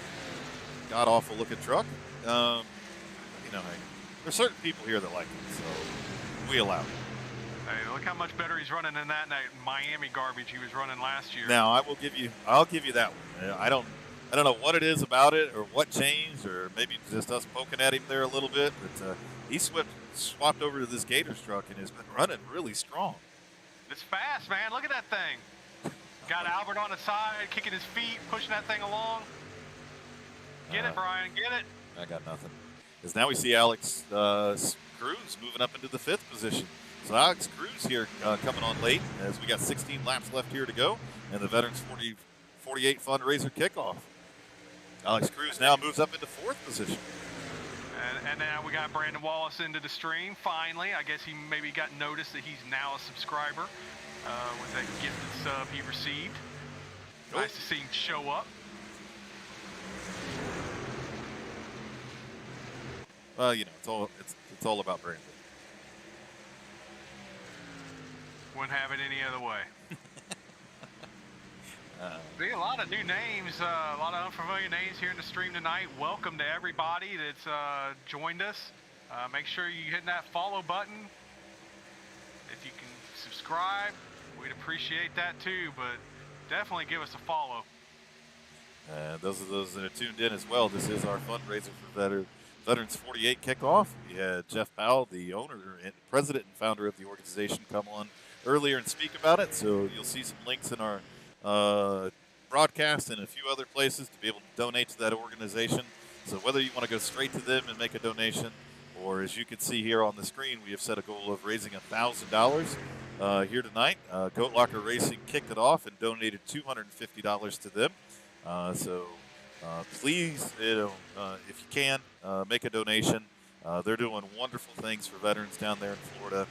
god-awful looking truck. You know, hey, there's certain people here that like it, so we allow it. Hey, look how much better he's running than that Miami garbage he was running last year. Now I'll give you that one. I don't know what it is about it or what changed, or maybe just us poking at him there a little bit, but he swapped over to this Gators truck and has been running really strong. It's fast, man. Look at that thing. Got Albert on the side, kicking his feet, pushing that thing along. Get it, Brian. Get it. I got nothing. As now we see Alex Cruz moving up into the 5th position. So Alex Cruz here coming on late as we got 16 laps left here to go and the Veterans 48 Fundraiser kickoff. Alex Cruz now moves up into 4th position. And now we got Brandon Wallace into the stream, finally. I guess he maybe got noticed that he's now a subscriber with that gifted sub he received. Nice to see him show up. Well, you know, it's all about branding. Wouldn't have it any other way. See a lot of new names, a lot of unfamiliar names here in the stream tonight. Welcome to everybody that's joined us. Make sure you hit that follow button. If you can subscribe, we'd appreciate that too. But definitely give us a follow. Those of those that are tuned in as well, this is our fundraiser for Veterans 48 kickoff. We had Jeff Powell, the owner and president and founder of the organization, come on earlier and speak about it. So you'll see some links in our broadcast and a few other places to be able to donate to that organization. So whether you want to go straight to them and make a donation, or as you can see here on the screen, we have set a goal of raising $1,000 here tonight. Goat Locker Racing kicked it off and donated $250 to them. Please, if you can, make a donation. They're doing wonderful things for veterans down there in Florida,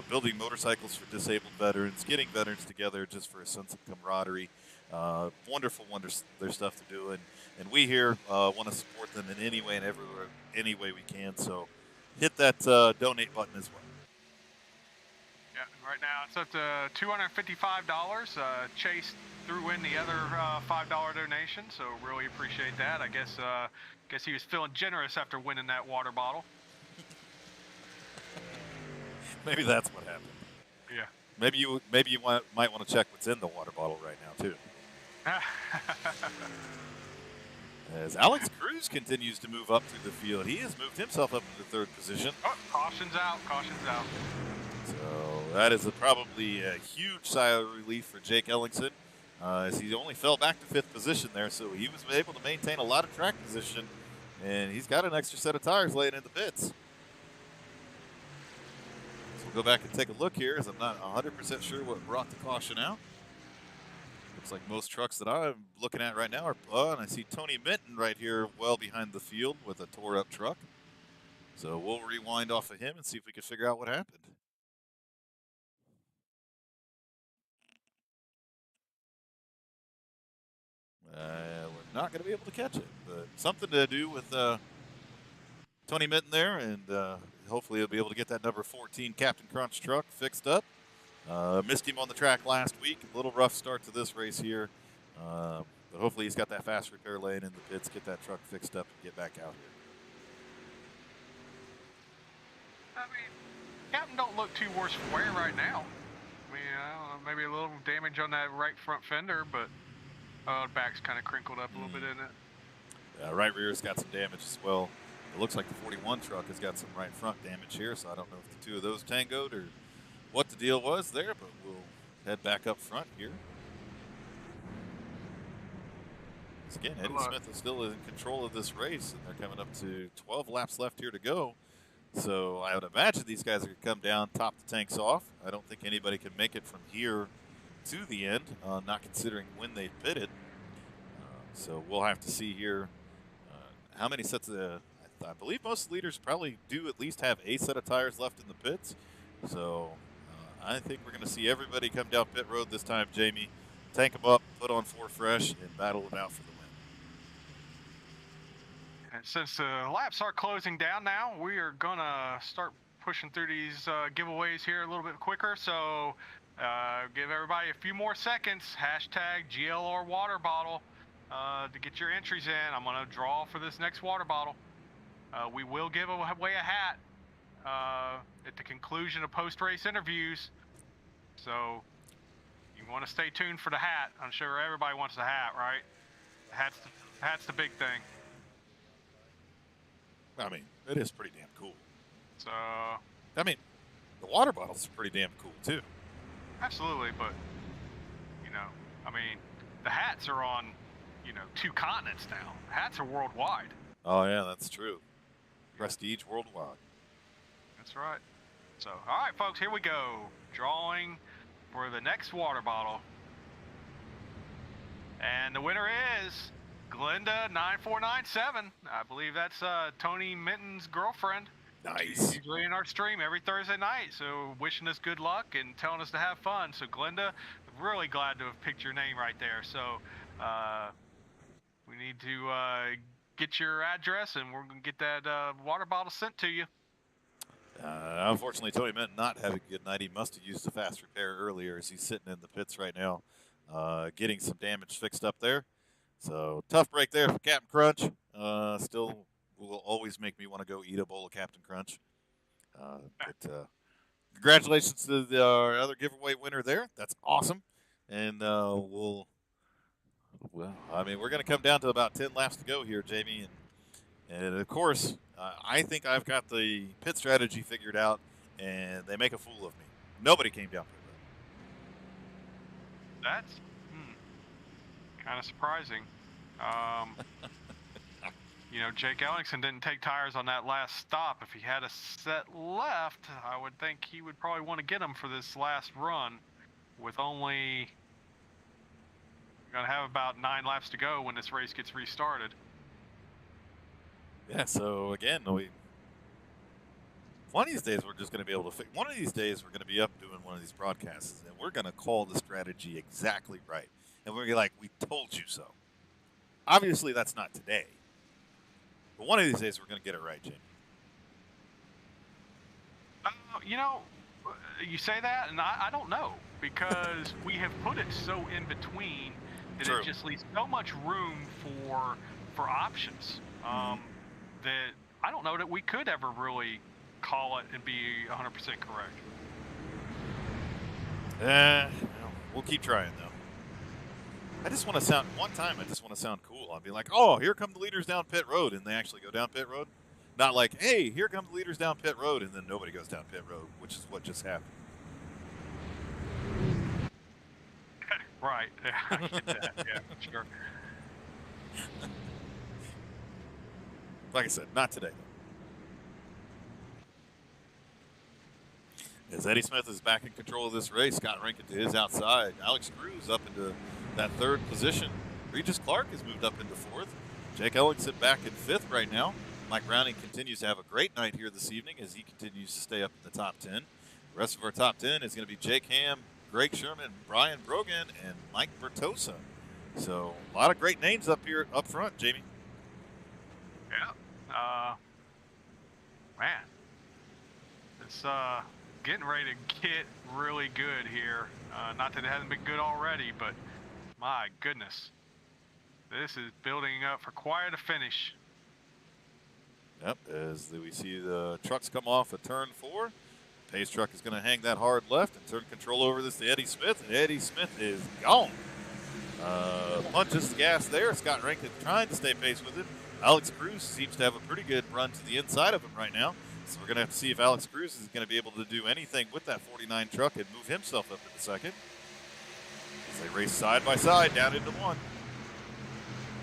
building motorcycles for disabled veterans, getting veterans together just for a sense of camaraderie. Wonderful their stuff to do, and we here want to support them in any way and everywhere, any way we can. So hit that donate button as well. Yeah, right now it's up to $255. Chase threw in the other $5 donation, so really appreciate that. I guess he was feeling generous after winning that water bottle. Maybe that's what happened. Yeah. Maybe you might want to check what's in the water bottle right now too. As Alex Cruz continues to move up through the field, he has moved himself up into third position. Oh, caution's out, caution's out. So that is probably a huge sigh of relief for Jake Ellingson, as he only fell back to fifth position there. So he was able to maintain a lot of track position, and he's got an extra set of tires laying in the pits. So we'll go back and take a look here, as I'm not 100% sure what brought the caution out. Looks like most trucks that I'm looking at right now are, and I see Tony Minton right here well behind the field with a tore up truck. So we'll rewind off of him and see if we can figure out what happened. We're not going to be able to catch it, but something to do with Tony Minton there, and hopefully he'll be able to get that number 14 Captain Crunch truck fixed up. Missed him on the track last week. A little rough start to this race here, but hopefully he's got that fast repair lane in the pits, get that truck fixed up, and get back out here. I mean, Captain don't look too worse for wear right now. I mean, I don't know, maybe a little damage on that right front fender, but the back's kind of crinkled up a little bit in it. Right rear's got some damage as well. It looks like the 41 truck has got some right front damage here, so I don't know if the two of those tangoed or what the deal was there, but we'll head back up front here. Again, Eddie Smith is still in control of this race, and they're coming up to 12 laps left here to go. So I would imagine these guys are going to come down, top the tanks off. I don't think anybody can make it from here to the end, not considering when they pitted. So we'll have to see here how many sets of, I believe most leaders probably do at least have a set of tires left in the pits. So I think we're going to see everybody come down pit road this time, Jamie. Tank them up, put on 4 fresh, and battle it out for the win. And since the laps are closing down now, we are going to start pushing through these giveaways here a little bit quicker. So give everybody a few more seconds. Hashtag GLR water bottle to get your entries in. I'm going to draw for this next water bottle. We will give away a hat at the conclusion of post-race interviews. So you want to stay tuned for the hat. I'm sure everybody wants the hat, right? The hat's the big thing. I mean, it is pretty damn cool. So, I mean, the water bottle's pretty damn cool too. Absolutely, but you know, I mean, the hats are on, 2 continents now. Hats are worldwide. Oh yeah, that's true. Prestige worldwide. That's right. So, all right, folks, here we go. Drawing for the next water bottle. And the winner is Glenda 9497. I believe that's Tony Minton's girlfriend. Nice. She's usually in our stream every Thursday night, so wishing us good luck and telling us to have fun. So Glenda, really glad to have picked your name right there. So we need to get your address, and we're gonna get that water bottle sent to you. Unfortunately, Tony meant not having a good night. He must have used a fast repair earlier as he's sitting in the pits right now, getting some damage fixed up there. So tough break there for Captain Crunch. Still will always make me want to go eat a bowl of Captain Crunch. But congratulations to our other giveaway winner there. That's awesome. And well, I mean, we're going to come down to about 10 laps to go here, Jamie. And of course, I think I've got the pit strategy figured out, and they make a fool of me. Nobody came down pit road. That's kind of surprising. You know, Jake Ellingson didn't take tires on that last stop. If he had a set left, I would think he would probably want to get them for this last run. With only going to have about 9 laps to go when this race gets restarted. Yeah, so again, one of these days we're just going to be able to one of these days we're going to be up doing one of these broadcasts, and we're going to call the strategy exactly right. And we're going to be like, we told you so. Obviously, that's not today. But one of these days we're going to get it right, Jamie. You know, you say that, and I don't know, because we have put it so in between that True. it just leaves so much room for options. That I don't know that we could ever really call it and be 100% correct. We'll keep trying though. I just want to sound cool. I'll be like, oh, here come the leaders down pit road, and they actually go down pit road. Not like, hey, here come the leaders down pit road, and then nobody goes down pit road, which is what just happened. Right. Yeah, I get that. Yeah, sure. Like I said, not today. As Eddie Smith is back in control of this race, Scott Rankin to his outside. Alex Cruz up into that 3rd position. Regis Clark has moved up into 4th. Jake Ellingson back in 5th right now. Mike Browning continues to have a great night here this evening as he continues to stay up in the top 10. The rest of our top 10 is going to be Jake Ham, Greg Sherman, Brian Brogan, and Mike Bertosa. So a lot of great names up here up front, Jamie. Yeah. Man, it's getting ready to get really good here. Not that it hasn't been good already, but my goodness, this is building up for quite a finish. Yep, as we see the trucks come off at turn 4. Pace truck is going to hang that hard left and turn control over this to Eddie Smith, and Eddie Smith is gone. Punches the gas there. Scott Rankin trying to stay pace with it. Alex Cruz seems to have a pretty good run to the inside of him right now. So we're going to have to see if Alex Cruz is going to be able to do anything with that 49 truck and move himself up into 2nd. As they race side by side down into 1.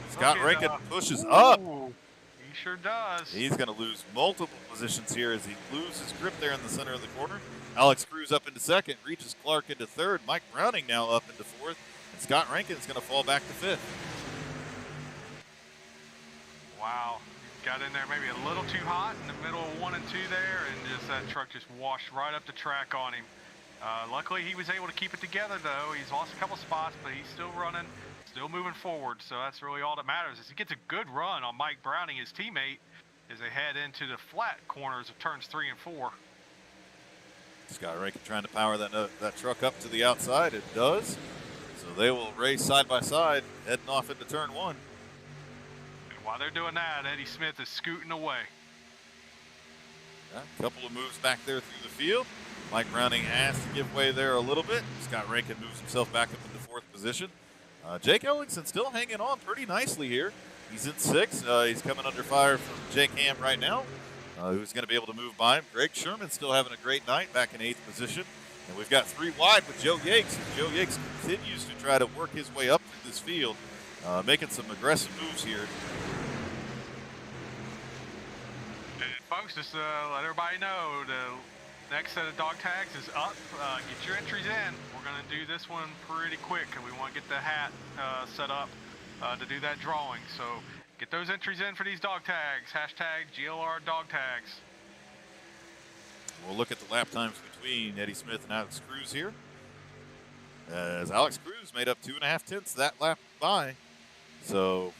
Scott Rankin pushes up. He sure does. He's going to lose multiple positions here as he loses grip there in the center of the corner. Alex Cruz up into 2nd. Regis Clark into 3rd. Mike Browning now up into 4th. And Scott Rankin is going to fall back to 5th. Wow. Got in there maybe a little too hot in the middle of 1 and 2 there, and just that truck just washed right up the track on him. Luckily, he was able to keep it together, though. He's lost a couple spots, but he's still running, still moving forward. So that's really all that matters. Is he gets a good run on Mike Browning, his teammate, as they head into the flat corners of turns 3 and 4. Scott Rankin trying to power that truck up to the outside. It does. So they will race side by side, heading off into turn 1. And while they're doing that, Eddie Smith is scooting away. A couple of moves back there through the field. Mike Browning has to give way there a little bit. Scott Rankin moves himself back up into 4th position. Jake Ellingson still hanging on pretty nicely here. He's in 6th. He's coming under fire from Jake Ham right now, who's going to be able to move by him. Greg Sherman still having a great night, back in 8th position. And we've got 3 wide with Joe Yates. Joe Yates continues to try to work his way up through this field, making some aggressive moves here. And folks, just let everybody know the next set of dog tags is up. Get your entries in. We're going to do this one pretty quick, and we want to get the hat set up to do that drawing. So get those entries in for these dog tags. Hashtag GLR dog tags. We'll look at the lap times between Eddie Smith and Alex Cruz here. As Alex Cruz made up 2.5 tenths that lap by. So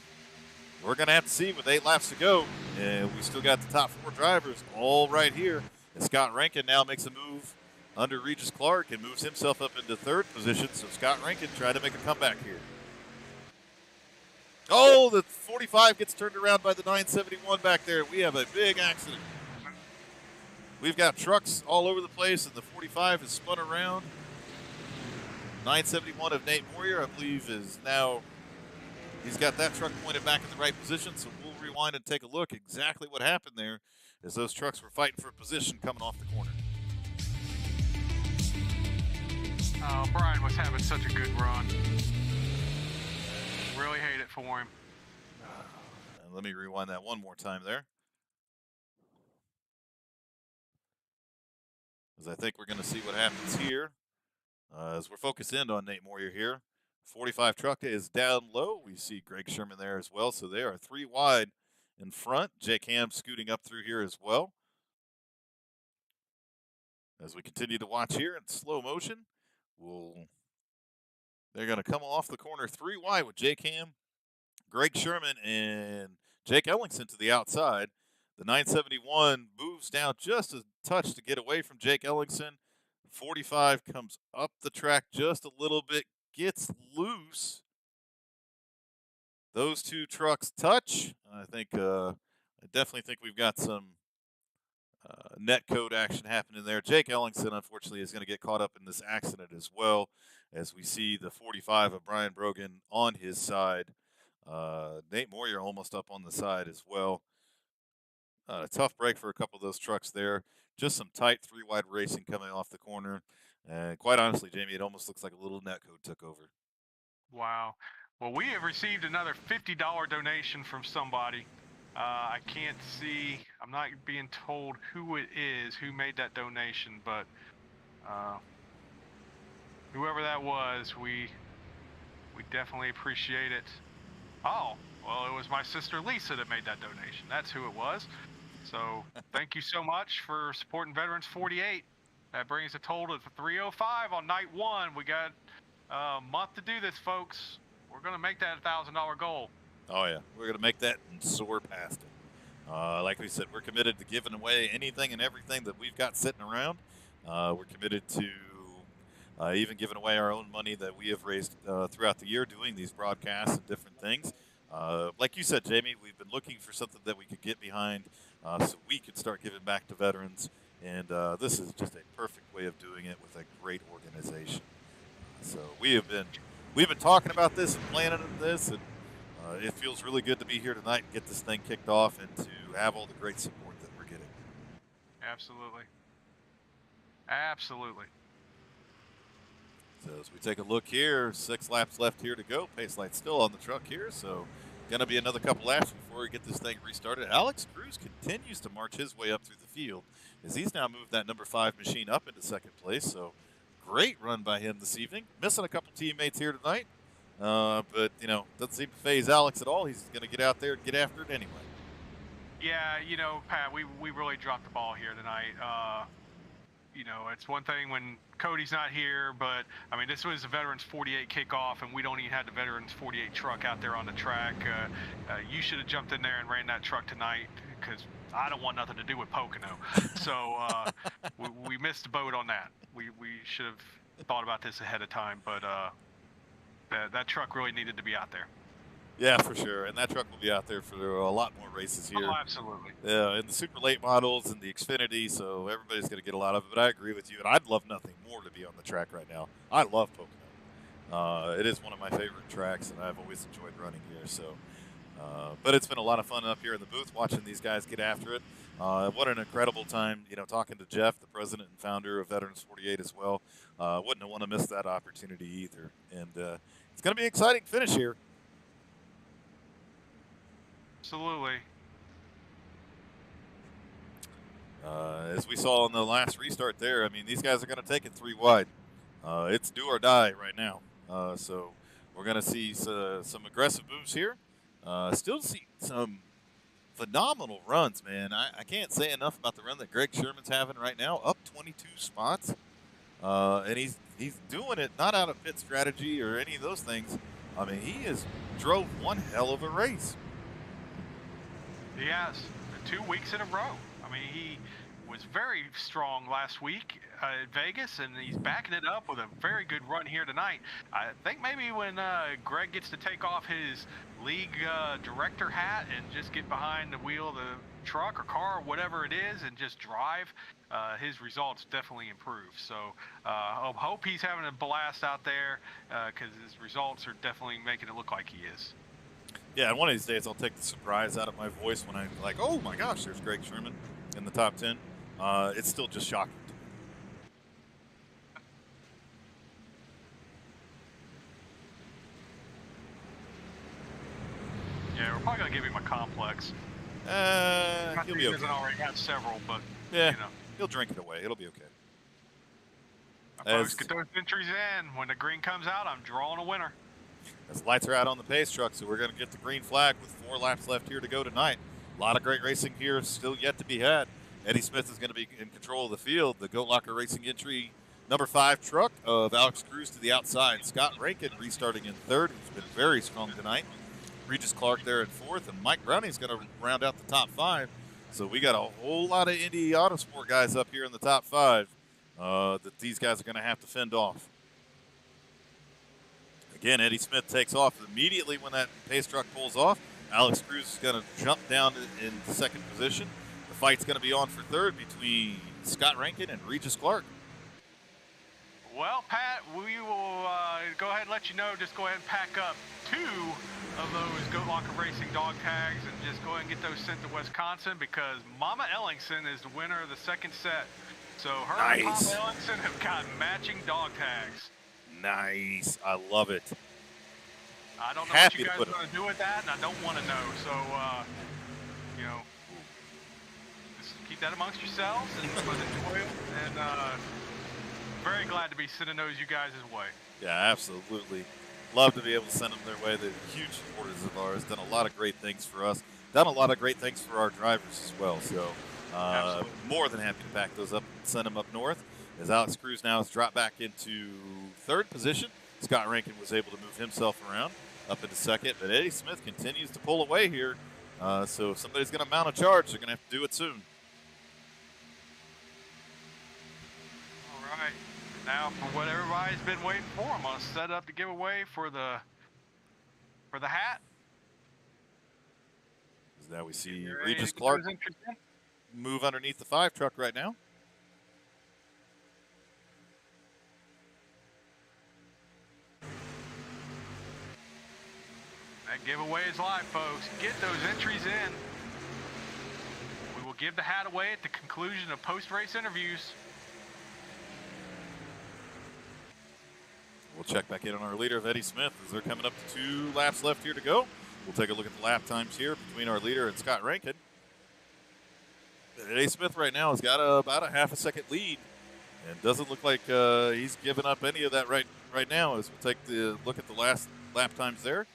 we're going to have to see with 8 laps to go. And we still got the top 4 drivers all right here. And Scott Rankin now makes a move under Regis Clark and moves himself up into 3rd position. So Scott Rankin trying to make a comeback here. Oh, the 45 gets turned around by the 971 back there. We have a big accident. We've got trucks all over the place, and the 45 is spun around. 971 of Nate Moyer, I believe, is now, he's got that truck pointed back in the right position, so we'll rewind and take a look exactly what happened there as those trucks were fighting for position coming off the corner. Oh, Brian was having such a good run. Really hate it for him. And let me rewind that one more time there. Because I think we're going to see what happens here. As we're focused in on Nate Moyer here. 45 truck is down low. We see Greg Sherman there as well. So they are 3 wide in front. Jake Ham scooting up through here as well. As we continue to watch here in slow motion, they're going to come off the corner 3 wide with Jake Ham, Greg Sherman, and Jake Ellingson to the outside. The 971 moves down just a touch to get away from Jake Ellingson. 45 comes up the track just a little bit, gets loose. Those 2 trucks touch. I definitely think we've got some net code action happening there. Jake Ellingson, unfortunately, is going to get caught up in this accident as well, as we see the 45 of Brian Brogan on his side. Nate Moyer almost up on the side as well. A tough break for a couple of those trucks there. Just some tight 3 wide racing coming off the corner. And quite honestly, Jamie, it almost looks like a little netcode took over. Wow. Well, we have received another $50 donation from somebody. I can't see, I'm not being told who it is, who made that donation, but whoever that was, we definitely appreciate it. Oh, well, it was my sister Lisa that made that donation. That's who it was. So thank you so much for supporting Veterans 48. That brings the total to 305 on night 1. We got a month to do this, folks. We're going to make that $1,000 goal. Oh, yeah. We're going to make that and soar past it. Like we said, we're committed to giving away anything and everything that we've got sitting around. We're committed to even giving away our own money that we have raised throughout the year doing these broadcasts and different things. Like you said, Jamie, we've been looking for something that we could get behind so we could start giving back to veterans. And this is just a perfect way of doing it with a great organization. So we've been talking about this and planning this, and it feels really good to be here tonight and get this thing kicked off and to have all the great support that we're getting. Absolutely. Absolutely. So as we take a look here, 6 laps left here to go. Pace light's still on the truck here, so going to be another couple laps before we get this thing restarted. Alex Cruz continues to march his way up through the field as he's now moved that number 5 machine up into 2nd place. So great run by him this evening. Missing a couple teammates here tonight, but, doesn't seem to phase Alex at all. He's going to get out there and get after it anyway. Yeah, Pat, we really dropped the ball here tonight. It's one thing when Cody's not here, but, this was a Veterans 48 kickoff, and we don't even have the Veterans 48 truck out there on the track. You should have jumped in there and ran that truck tonight, because I don't want nothing to do with Pocono. So we missed the boat on that. We should have thought about this ahead of time, but that truck really needed to be out there. Yeah, for sure. And that truck will be out there for a lot more races here. Oh, absolutely. Yeah, in the super late models and the Xfinity, so everybody's going to get a lot of it. But I agree with you, and I'd love nothing more to be on the track right now. I love Pocono. It is one of my favorite tracks, and I've always enjoyed running here. So, but it's been a lot of fun up here in the booth watching these guys get after it. What an incredible time, talking to Jeff, the president and founder of Veterans 48 as well. Wouldn't want to miss that opportunity either. And it's going to be an exciting finish here. Absolutely. As we saw in the last restart there, these guys are going to take it 3 wide. It's do or die right now. So we're going to see some aggressive moves here. Still see some phenomenal runs, man. I can't say enough about the run that Greg Sherman's having right now, up 22 spots. And he's doing it not out of pit strategy or any of those things. He drove one hell of a race. He has 2 weeks in a row. I mean, he was very strong last week at Vegas, and he's backing it up with a very good run here tonight. I think maybe when Greg gets to take off his league director hat and just get behind the wheel of the truck or car or whatever it is and just drive, his results definitely improve. So I hope he's having a blast out there because his results are definitely making it look like he is. Yeah, and one of these days I'll take the surprise out of my voice when I'm like, oh my gosh, there's Greg Sherman in the top 10. It's still just shocking to me. Yeah, we're probably going to give him a complex. He'll be okay. He already had several, but yeah, you know. He'll drink it away. It'll be okay. Folks, get those entries in. When the green comes out, I'm drawing a winner. As lights are out on the pace truck, so we're going to get the green flag with 4 laps left here to go tonight. A lot of great racing here still yet to be had. Eddie Smith is going to be in control of the field. The Goat Locker Racing entry number 5 truck of Alex Cruz to the outside. Scott Rankin restarting in 3rd, who's been very strong tonight. Regis Clark there in 4th, and Mike Browning's going to round out the top 5. So we got a whole lot of Indy Autosport guys up here in the top 5 that these guys are going to have to fend off. Again, Eddie Smith takes off immediately when that pace truck pulls off. Alex Cruz is going to jump down in 2nd position. The fight's going to be on for 3rd between Scott Rankin and Regis Clark. Well, Pat, we will go ahead and let you know. Just go ahead and pack up 2 of those Goat Locker Racing dog tags and just go ahead and get those sent to Wisconsin because Mama Ellingson is the winner of the 2nd set. So her and Papa Ellingson have got matching dog tags. Nice. I love it. I don't know what you guys are going to do with that, and I don't want to know. So, you know, just keep that amongst yourselves and enjoy it. And very glad to be sending those you guys' way. Yeah, absolutely. Love to be able to send them their way. They're huge supporters of ours. Done a lot of great things for us. Done a lot of great things for our drivers as well. So more than happy to pack those up and send them up north. As Alex Cruz now has dropped back into 3rd position. Scott Rankin was able to move himself around up into 2nd. But Eddie Smith continues to pull away here. So if somebody's going to mount a charge, they're going to have to do it soon. All right. Now, for what everybody's been waiting for, I'm going to set up the giveaway for the hat. Now we see Regis Clark move underneath the 5 truck right now. That giveaway is live, folks. Get those entries in. We will give the hat away at the conclusion of post-race interviews. We'll check back in on our leader of Eddie Smith as they're coming up to 2 laps left here to go. We'll take a look at the lap times here between our leader and Scott Rankin. Eddie Smith right now has got about a half a second lead and doesn't look like he's given up any of that right now as we'll take the look at the last lap times there.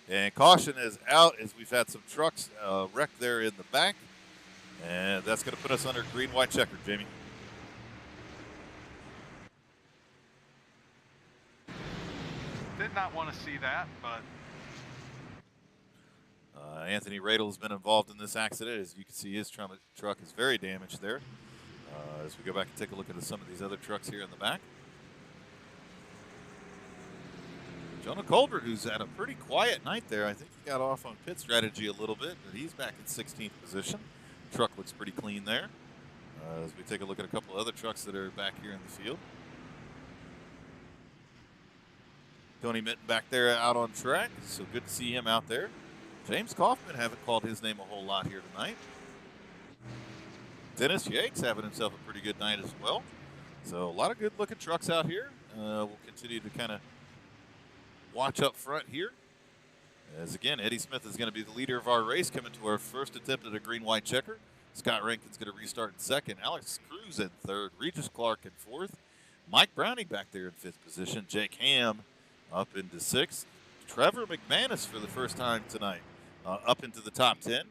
And caution is out as we've had some trucks wrecked there in the back. And that's going to put us under green-white checker, Jamie. Did not want to see that, but... Anthony Radel has been involved in this accident. As you can see, his truck is very damaged there. As we go back and take a look at some of these other trucks here in the back. Jonah Colbert, who's had a pretty quiet night there. I think he got off on pit strategy a little bit, but he's back in 16th position. Truck looks pretty clean there. As we take a look at a couple other trucks that are back here in the field. Tony Mitten back there out on track, so good to see him out there. James Kaufman, haven't called his name a whole lot here tonight. Dennis Yates having himself a pretty good night as well. So a lot of good-looking trucks out here. We'll continue to kind of watch up front here. As again, Eddie Smith is going to be the leader of our race, coming to our first attempt at a green-white checker. Scott Rankin's going to restart in 2nd. Alex Cruz in 3rd. Regis Clark in 4th. Mike Browning back there in 5th position. Jake Ham up into 6th. Trevor McManus for the first time tonight up into the top 10.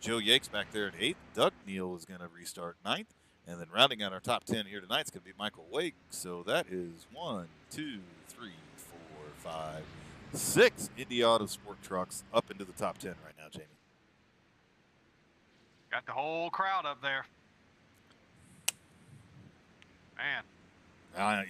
Joe Yakes back there in 8th. Doug Neal is going to restart 9th. And then rounding out our top 10 here tonight is going to be Michael Wake. So that is 1, 2, 3, 4, 5, 6 Indy Autosport trucks up into the top 10 right now, Jamie. Got the whole crowd up there. Man.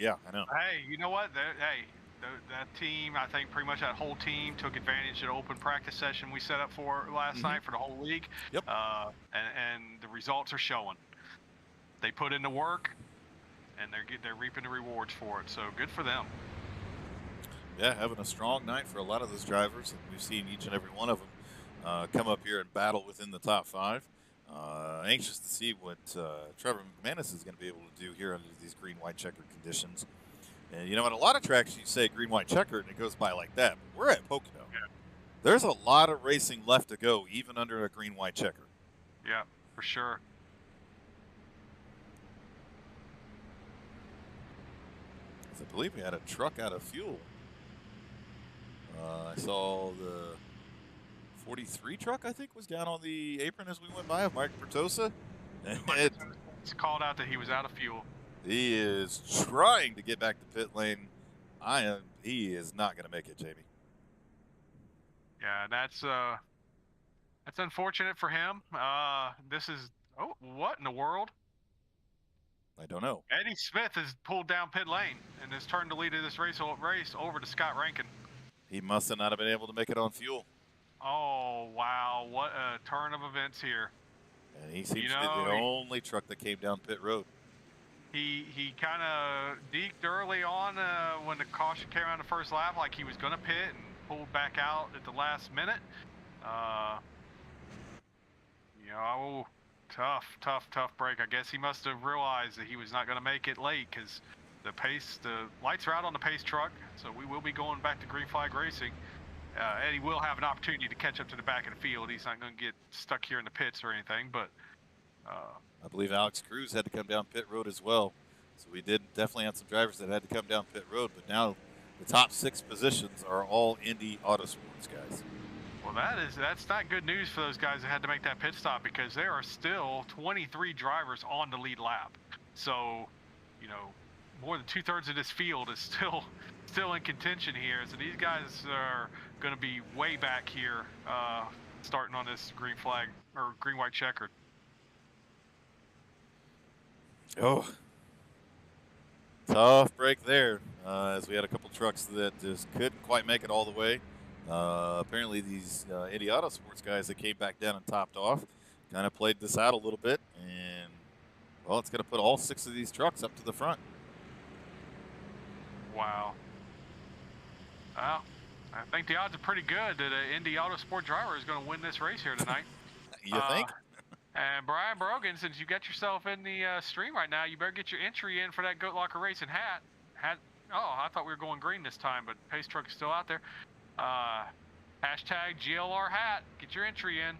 Yeah, I know. Hey, you know what? That team, I think pretty much that whole team took advantage of the open practice session we set up for last night for the whole league. Yep. And the results are showing. They put in the work, and they're reaping the rewards for it. So good for them. Yeah, having a strong night for a lot of those drivers, and we've seen each and every one of them come up here and battle within the top 5. Anxious to see what Trevor McManus is going to be able to do here under these green-white checkered conditions. And, you know, at a lot of tracks you say green-white checkered, and it goes by like that. But we're at Pocono. Yeah. There's a lot of racing left to go, even under a green-white checker. Yeah, for sure. I believe we had a truck out of fuel. I saw the 43 truck, I think, was down on the apron as we went by of Mike Bertosa. It's called out that he was out of fuel. He is trying to get back to pit lane. He is not going to make it, Jamie. Yeah, that's unfortunate for him. This is what in the world? I don't know. Eddie Smith has pulled down pit lane and has turned the lead of this race over to Scott Rankin. He must have not have been able to make it on fuel. Oh, wow. What a turn of events here. And he seems to be the only truck that came down pit road. He kind of deked early on when the caution came around the first lap, like he was going to pit, and pulled back out at the last minute. Tough break. I guess he must have realized that he was not going to make it late because the lights are out on the pace truck, so we will be going back to green flag racing. Eddie will have an opportunity to catch up to the back of the field. He's not going to get stuck here in the pits or anything, but I believe Alex Cruz had to come down pit road as well. So we did definitely have some drivers that had to come down pit road, but now the top 6 positions are all Indy Autosports guys. Well, that's not good news for those guys that had to make that pit stop, because there are still 23 drivers on the lead lap. So, you know, more than 2/3 of this field is still in contention here. So these guys are going to be way back here, starting on this green flag or green white checkered. Oh, tough break there, as we had a couple trucks that just couldn't quite make it all the way. Apparently these Indy Autosports guys that came back down and topped off kind of played this out a little bit, and, well, it's going to put all 6 of these trucks up to the front. Wow. Well, I think the odds are pretty good that an Indy Autosport driver is going to win this race here tonight. You think? And Brian Brogan, since you got yourself in the stream right now, you better get your entry in for that Goat Locker Racing hat. Oh, I thought we were going green this time, but pace truck is still out there. Hashtag GLR hat. Get your entry in.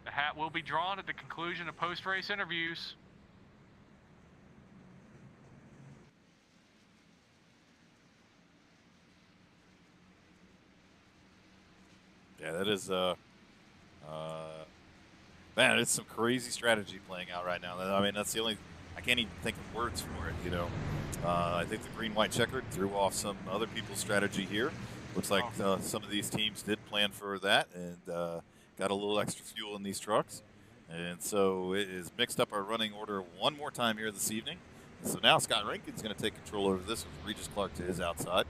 The hat will be drawn at the conclusion of post-race interviews. Yeah, that is, man, it's some crazy strategy playing out right now. I mean, that's the only, I can't even think of words for it, you know. I think the green-white checkered threw off some other people's strategy here. Looks like some of these teams did plan for that and got a little extra fuel in these trucks. And so it is mixed up our running order one more time here this evening. And so now Scott Rankin's going to take control over this with Regis Clark to his outside.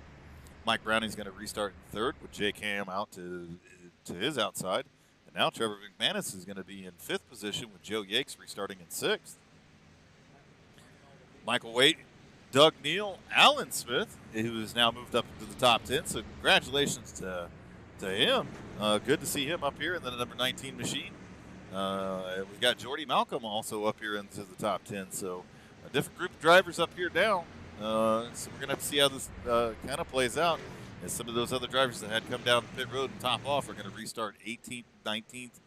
Mike Browning's going to restart in third with Jake Ham out to his outside. And now Trevor McManus is going to be in 5th position with Joe Yakes restarting in 6th. Michael Waite, Doug Neal, Alan Smith, who has now moved up into the top 10. So congratulations to him. Good to see him up here in the number 19 machine. We got Jordy Malcolm also up here into the top 10. So a different group of drivers up here now. So we're going to have to see how this kind of plays out. As some of those other drivers that had come down pit road and top off are going to restart 18th, 19th,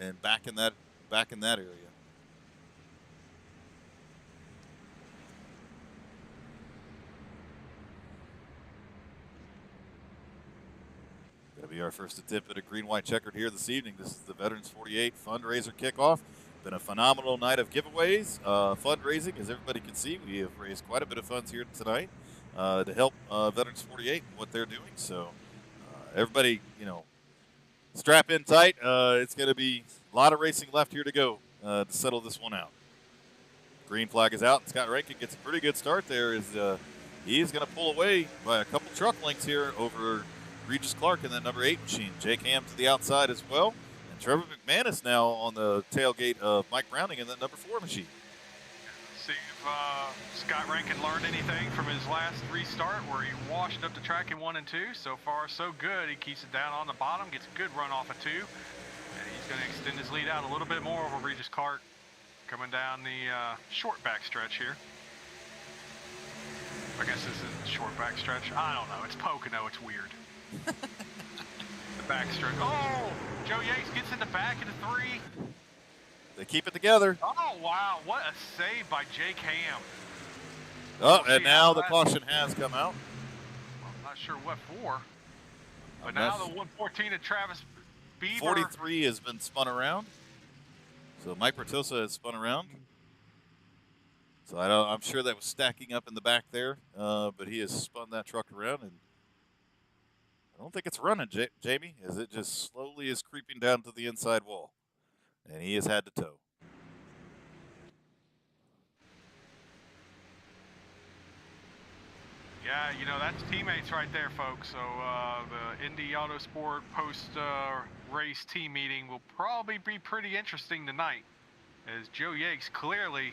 and back in that area. That'll be our first attempt at a green-white checkered here this evening. This is the Veterans 48 Fundraiser kickoff. Been a phenomenal night of giveaways, fundraising. As everybody can see, we have raised quite a bit of funds here tonight to help Veterans 48 and what they're doing. So everybody, you know, strap in tight. It's going to be a lot of racing left here to go to settle this one out. Green flag is out, and Scott Rankin gets a pretty good start there. He's going to pull away by a couple truck lengths here over Regis Clark in that number 8 machine. Jake Ham to the outside as well. And Trevor McManus now on the tailgate of Mike Browning in that number 4 machine. See if Scott Rankin learned anything from his last restart where he washed up the track in 1 and 2. So far, so good. He keeps it down on the bottom, gets a good run off of 2. And he's going to extend his lead out a little bit more over Regis Clark coming down the short back stretch here. I guess this is the short back stretch. I don't know. It's Pocono. It's weird. The back stretch. Oh! Joe Yates gets in the back into 3. They keep it together. Oh, wow. What a save by Jake Ham. Oh, and now the caution has come out. I'm not sure what for. But now the 114 of Travis Bieber. 43 has been spun around. So Mike Bertosa has spun around. So I'm sure that was stacking up in the back there, but he has spun that truck around, and I don't think it's running, Jamie, as it just slowly is creeping down to the inside wall, and he has had to tow. Yeah, you know, that's teammates right there, folks. So the Indy Autosport post-race team meeting will probably be pretty interesting tonight, as Joe Yates clearly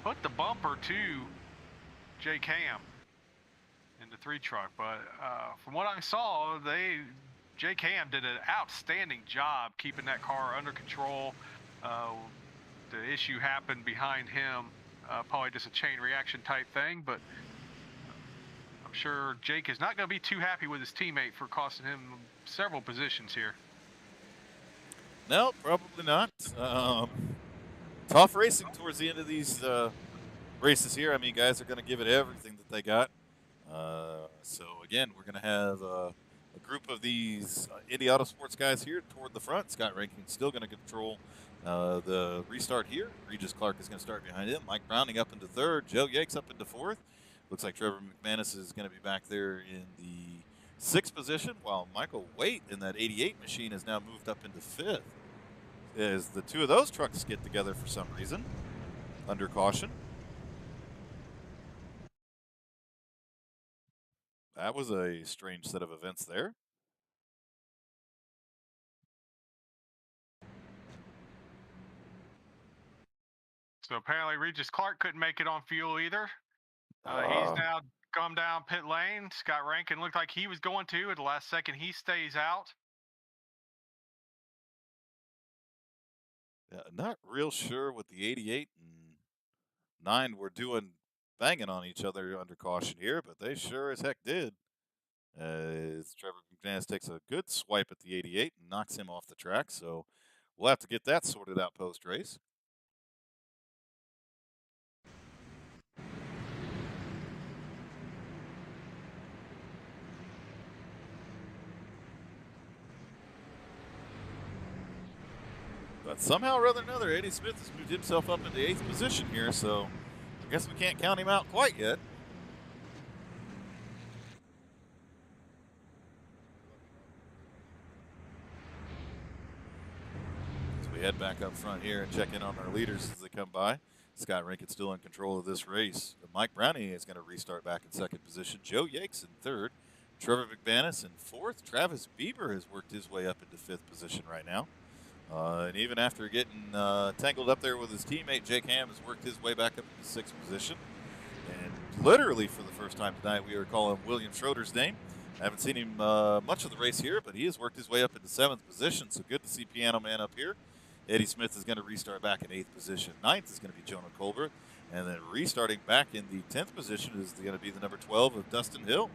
put the bumper to Jake Ham in the 3 truck. But from what I saw, Jake Ham did an outstanding job keeping that car under control. The issue happened behind him, probably just a chain reaction type thing, but I'm sure Jake is not going to be too happy with his teammate for costing him several positions here. No, probably not. Tough racing towards the end of these races here. I mean, guys are going to give it everything that they got. So, again, we're going to have a group of these Indy Autosports guys here toward the front. Scott Rankin still going to control the restart here. Regis Clark is going to start behind him. Mike Browning up into 3rd. Joe Yates up into 4th. Looks like Trevor McManus is going to be back there in the 6th position, while Michael Waite in that 88 machine has now moved up into 5th. As the 2 of those trucks get together for some reason, under caution. That was a strange set of events there. So apparently Regis Clark couldn't make it on fuel either. He's now come down pit lane. Scott Rankin looked like he was going to. At the last second, he stays out. Yeah, not real sure what the 88 and 9 were doing, banging on each other under caution here, but they sure as heck did. As Trevor McManus takes a good swipe at the 88 and knocks him off the track, so we'll have to get that sorted out post-race. But somehow or another, Eddie Smith has moved himself up into 8th position here, so I guess we can't count him out quite yet. As we head back up front here and check in on our leaders as they come by. Scott Rankin still in control of this race. Mike Browning is going to restart back in 2nd position. Joe Yates in 3rd. Trevor McManus in 4th. Travis Bieber has worked his way up into 5th position right now. And even after getting tangled up there with his teammate, Jake Ham has worked his way back up into 6th position. And literally for the first time tonight, we are calling William Schroeder's name. I haven't seen him much of the race here, but he has worked his way up into 7th position, so good to see Piano Man up here. Eddie Smith is going to restart back in 8th position. 9th is going to be Jonah Colbert. And then restarting back in the 10th position is going to be the number 12 of Dustin Hill.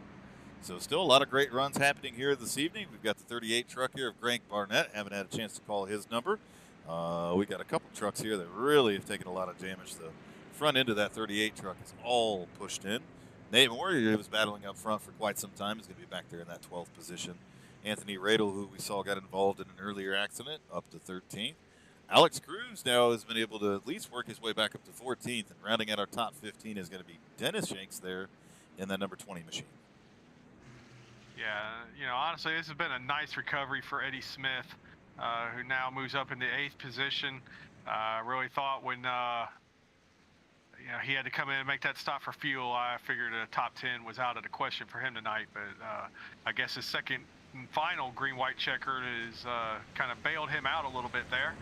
So still a lot of great runs happening here this evening. We've got the 38 truck here of Greg Barnett. Haven't had a chance to call his number. We got a couple trucks here that really have taken a lot of damage. The front end of that 38 truck is all pushed in. Nate Moore, who was battling up front for quite some time, is going to be back there in that 12th position. Anthony Radel, who we saw got involved in an earlier accident, up to 13th. Alex Cruz now has been able to at least work his way back up to 14th. And rounding out our top 15 is going to be Dennis Shanks there in that number 20 machine. Yeah, you know, honestly, this has been a nice recovery for Eddie Smith, who now moves up into 8th position. Really thought when you know, he had to come in and make that stop for fuel, I figured a top 10 was out of the question for him tonight. But I guess his second and final green-white checkered is kind of bailed him out a little bit there.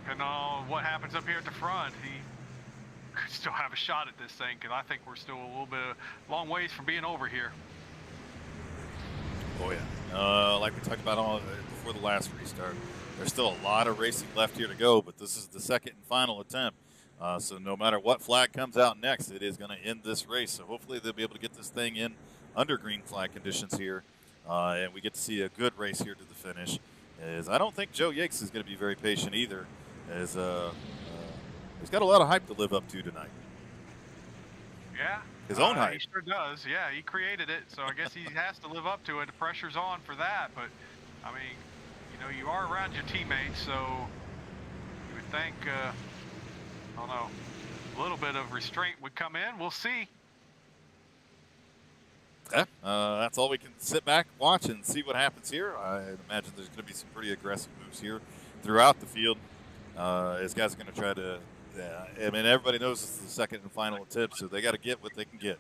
And what happens up here at the front, he could still have a shot at this thing, because I think we're still a little bit long ways from being over here. Oh yeah, like we talked about before the last restart, there's still a lot of racing left here to go, but this is the second and final attempt. So no matter what flag comes out next, it is going to end this race. So hopefully they'll be able to get this thing in under green flag conditions here, and we get to see a good race here to the finish. As I don't think Joe Yates is going to be very patient either, as he's got a lot of hype to live up to tonight. Yeah. His own hype. He sure does. Yeah, he created it, so I guess he has to live up to it. The pressure's on for that, but I mean, you know, you are around your teammates, so you would think, I don't know, a little bit of restraint would come in. We'll see. Yeah, that's all we can sit back, watch, and see what happens here. I imagine there's going to be some pretty aggressive moves here throughout the field. As guys are going to try to, I mean, everybody knows it's the second and final attempt, so they got to get what they can get.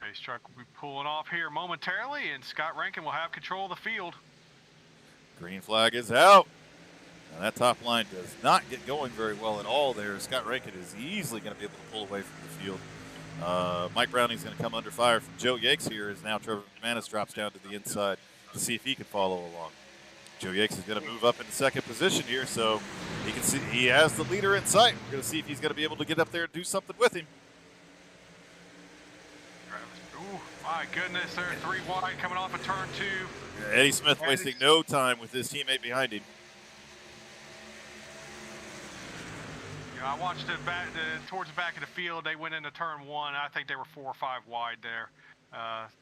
Race truck will be pulling off here momentarily, and Scott Rankin will have control of the field. Green flag is out. Now that top line does not get going very well at all there. Scott Rankin is easily going to be able to pull away from the field. Mike Browning's going to come under fire from Joe Yakes here as now Trevor McManus drops down to the inside to see if he can follow along. Joe Yakes is going to move up into second position here, so he can see he has the leader in sight. We're going to see if he's going to be able to get up there and do something with him. Ooh, my goodness, they're 3 wide coming off of turn 2. Eddie Smith wasting no time with his teammate behind him. You know, I watched it back towards the back of the field. They went into turn 1. I think they were 4 or 5 wide there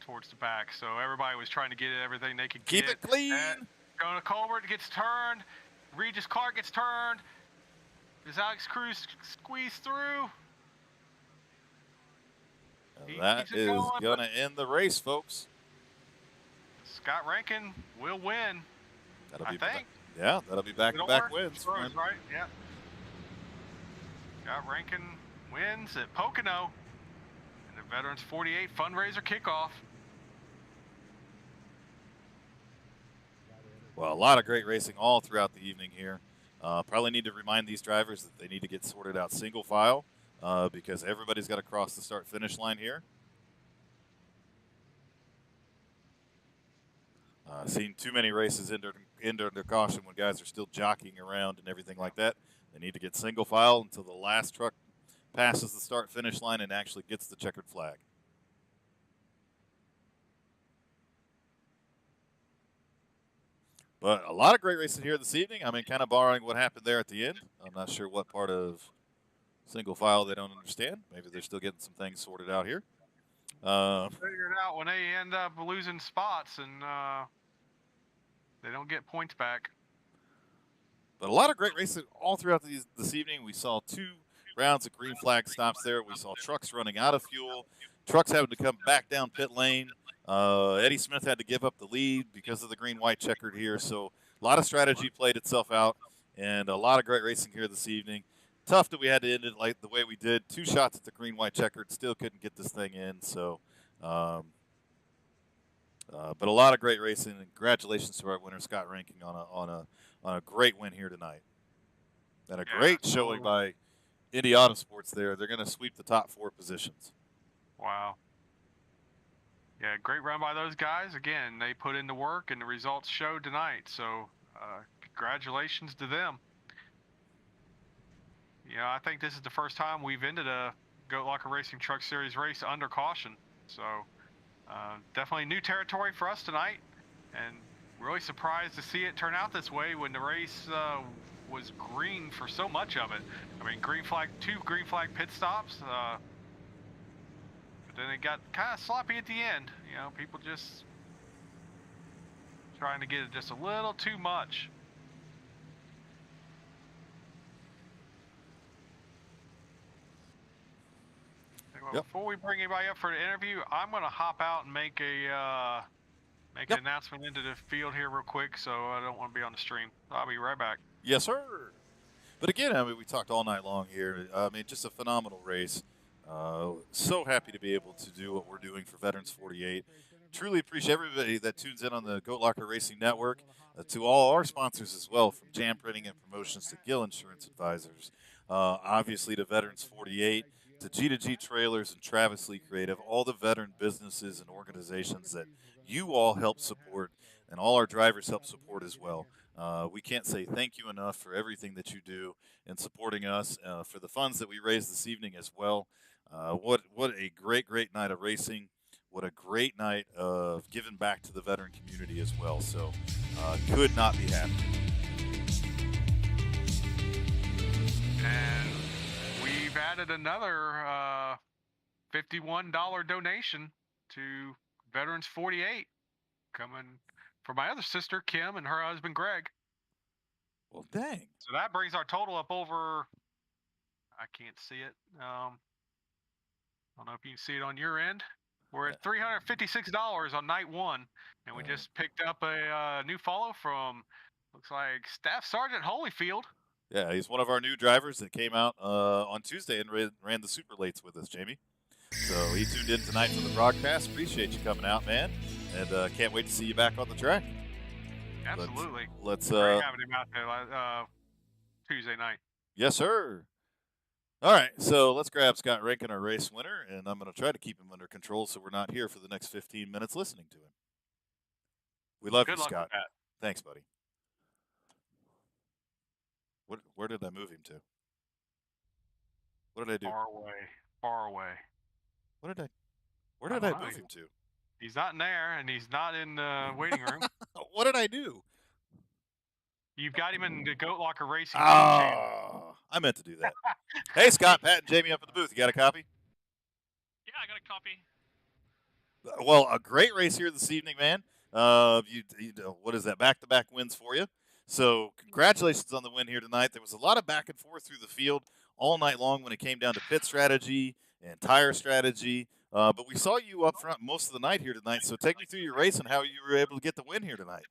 towards the back. So everybody was trying to get everything they could Keep get. it clean. Going to Colbert gets turned. Regis Clark gets turned. Does Alex Cruz squeeze through? That is going to end the race, folks. Scott Rankin will win. That'll I be think. Yeah, that'll be back-to-back wins. Right, yeah. Scott Rankin wins at Pocono in the Veterans 48 Fundraiser kickoff. Well, a lot of great racing all throughout the evening here. Probably need to remind these drivers that they need to get sorted out single file because everybody's got to cross the start-finish line here. Seen too many races end under caution when guys are still jockeying around and everything like that. They need to get single file until the last truck passes the start-finish line and actually gets the checkered flag. But a lot of great racing here this evening. I mean, kind of borrowing what happened there at the end. I'm not sure what part of single file they don't understand. Maybe they're still getting some things sorted out here. Figure it out when they end up losing spots and they don't get points back. But a lot of great racing all throughout this evening. We saw 2 rounds of green flag stops there. We saw trucks running out of fuel, trucks having to come back down pit lane. Eddie Smith had to give up the lead because of the green-white checkered here. So a lot of strategy played itself out, and a lot of great racing here this evening. Tough that we had to end it like the way we did. 2 shots at the green-white checkered, still couldn't get this thing in. So, but a lot of great racing. And congratulations to our winner Scott Rankin on a great win here tonight, and a great showing by Indy Auto Sports. They're going to sweep the top 4 positions. Wow. Yeah, great run by those guys. Again, they put in the work, and the results showed tonight. So, congratulations to them. Yeah, I think this is the first time we've ended a Goat Locker Racing Truck Series race under caution. So, definitely new territory for us tonight, and really surprised to see it turn out this way when the race was green for so much of it. I mean, 2 green flag pit stops. But then it got kind of sloppy at the end. People just trying to get it just a little too much. Well, Yep. before we bring anybody up for the interview, I'm going to hop out and make an Yep. announcement into the field here real quick, so I don't want to be on the stream. I'll be right back. Yes, sir. But again, I mean, we talked all night long here. I mean, just a phenomenal race. So happy to be able to do what we're doing for Veterans 48. Truly appreciate everybody that tunes in on the Goat Locker Racing Network. To all our sponsors as well, from Jam Printing and Promotions to Gill Insurance Advisors. Obviously to Veterans 48, to G2G Trailers and Travis Lee Creative, all the veteran businesses and organizations that you all help support, and all our drivers help support as well. We can't say thank you enough for everything that you do in supporting us, for the funds that we raised this evening as well. What a great night of racing. What a great night of giving back to the veteran community as well. So could not be happier. And we've added another $51 donation to Veterans 48, coming from my other sister, Kim, and her husband, Greg. Well, dang. So that brings our total up over, I can't see it. I don't know if you can see it on your end. We're at $356 on night one, and we just picked up a new follow from, looks like Staff Sergeant Holyfield. Yeah, he's one of our new drivers that came out on Tuesday and ran the super lates with us, Jamie. So he tuned in tonight for the broadcast. Appreciate you coming out, man, and can't wait to see you back on the track. Absolutely. Let's Great having him out there Tuesday night. Yes, sir. All right, so let's grab Scott Rankin, our race winner, and I'm going to try to keep him under control so we're not here for the next 15 minutes listening to him. We love Good you, luck Scott. with that. Thanks, buddy. Where did I move him to? What did I do? Far away. Where did I move him to? He's not in there, and he's not in the waiting room. What did I do? You've got him in the Goat Locker Racing channel. I meant to do that. Hey, Scott, Pat, and Jamie up in the booth. You got a copy? Yeah, I got a copy. Well, a great race here this evening, man. What is that? Back-to-back wins for you. So congratulations on the win here tonight. There was a lot of back and forth through the field all night long when it came down to pit strategy and tire strategy. But we saw you up front most of the night here tonight. So take me through your race and how you were able to get the win here tonight.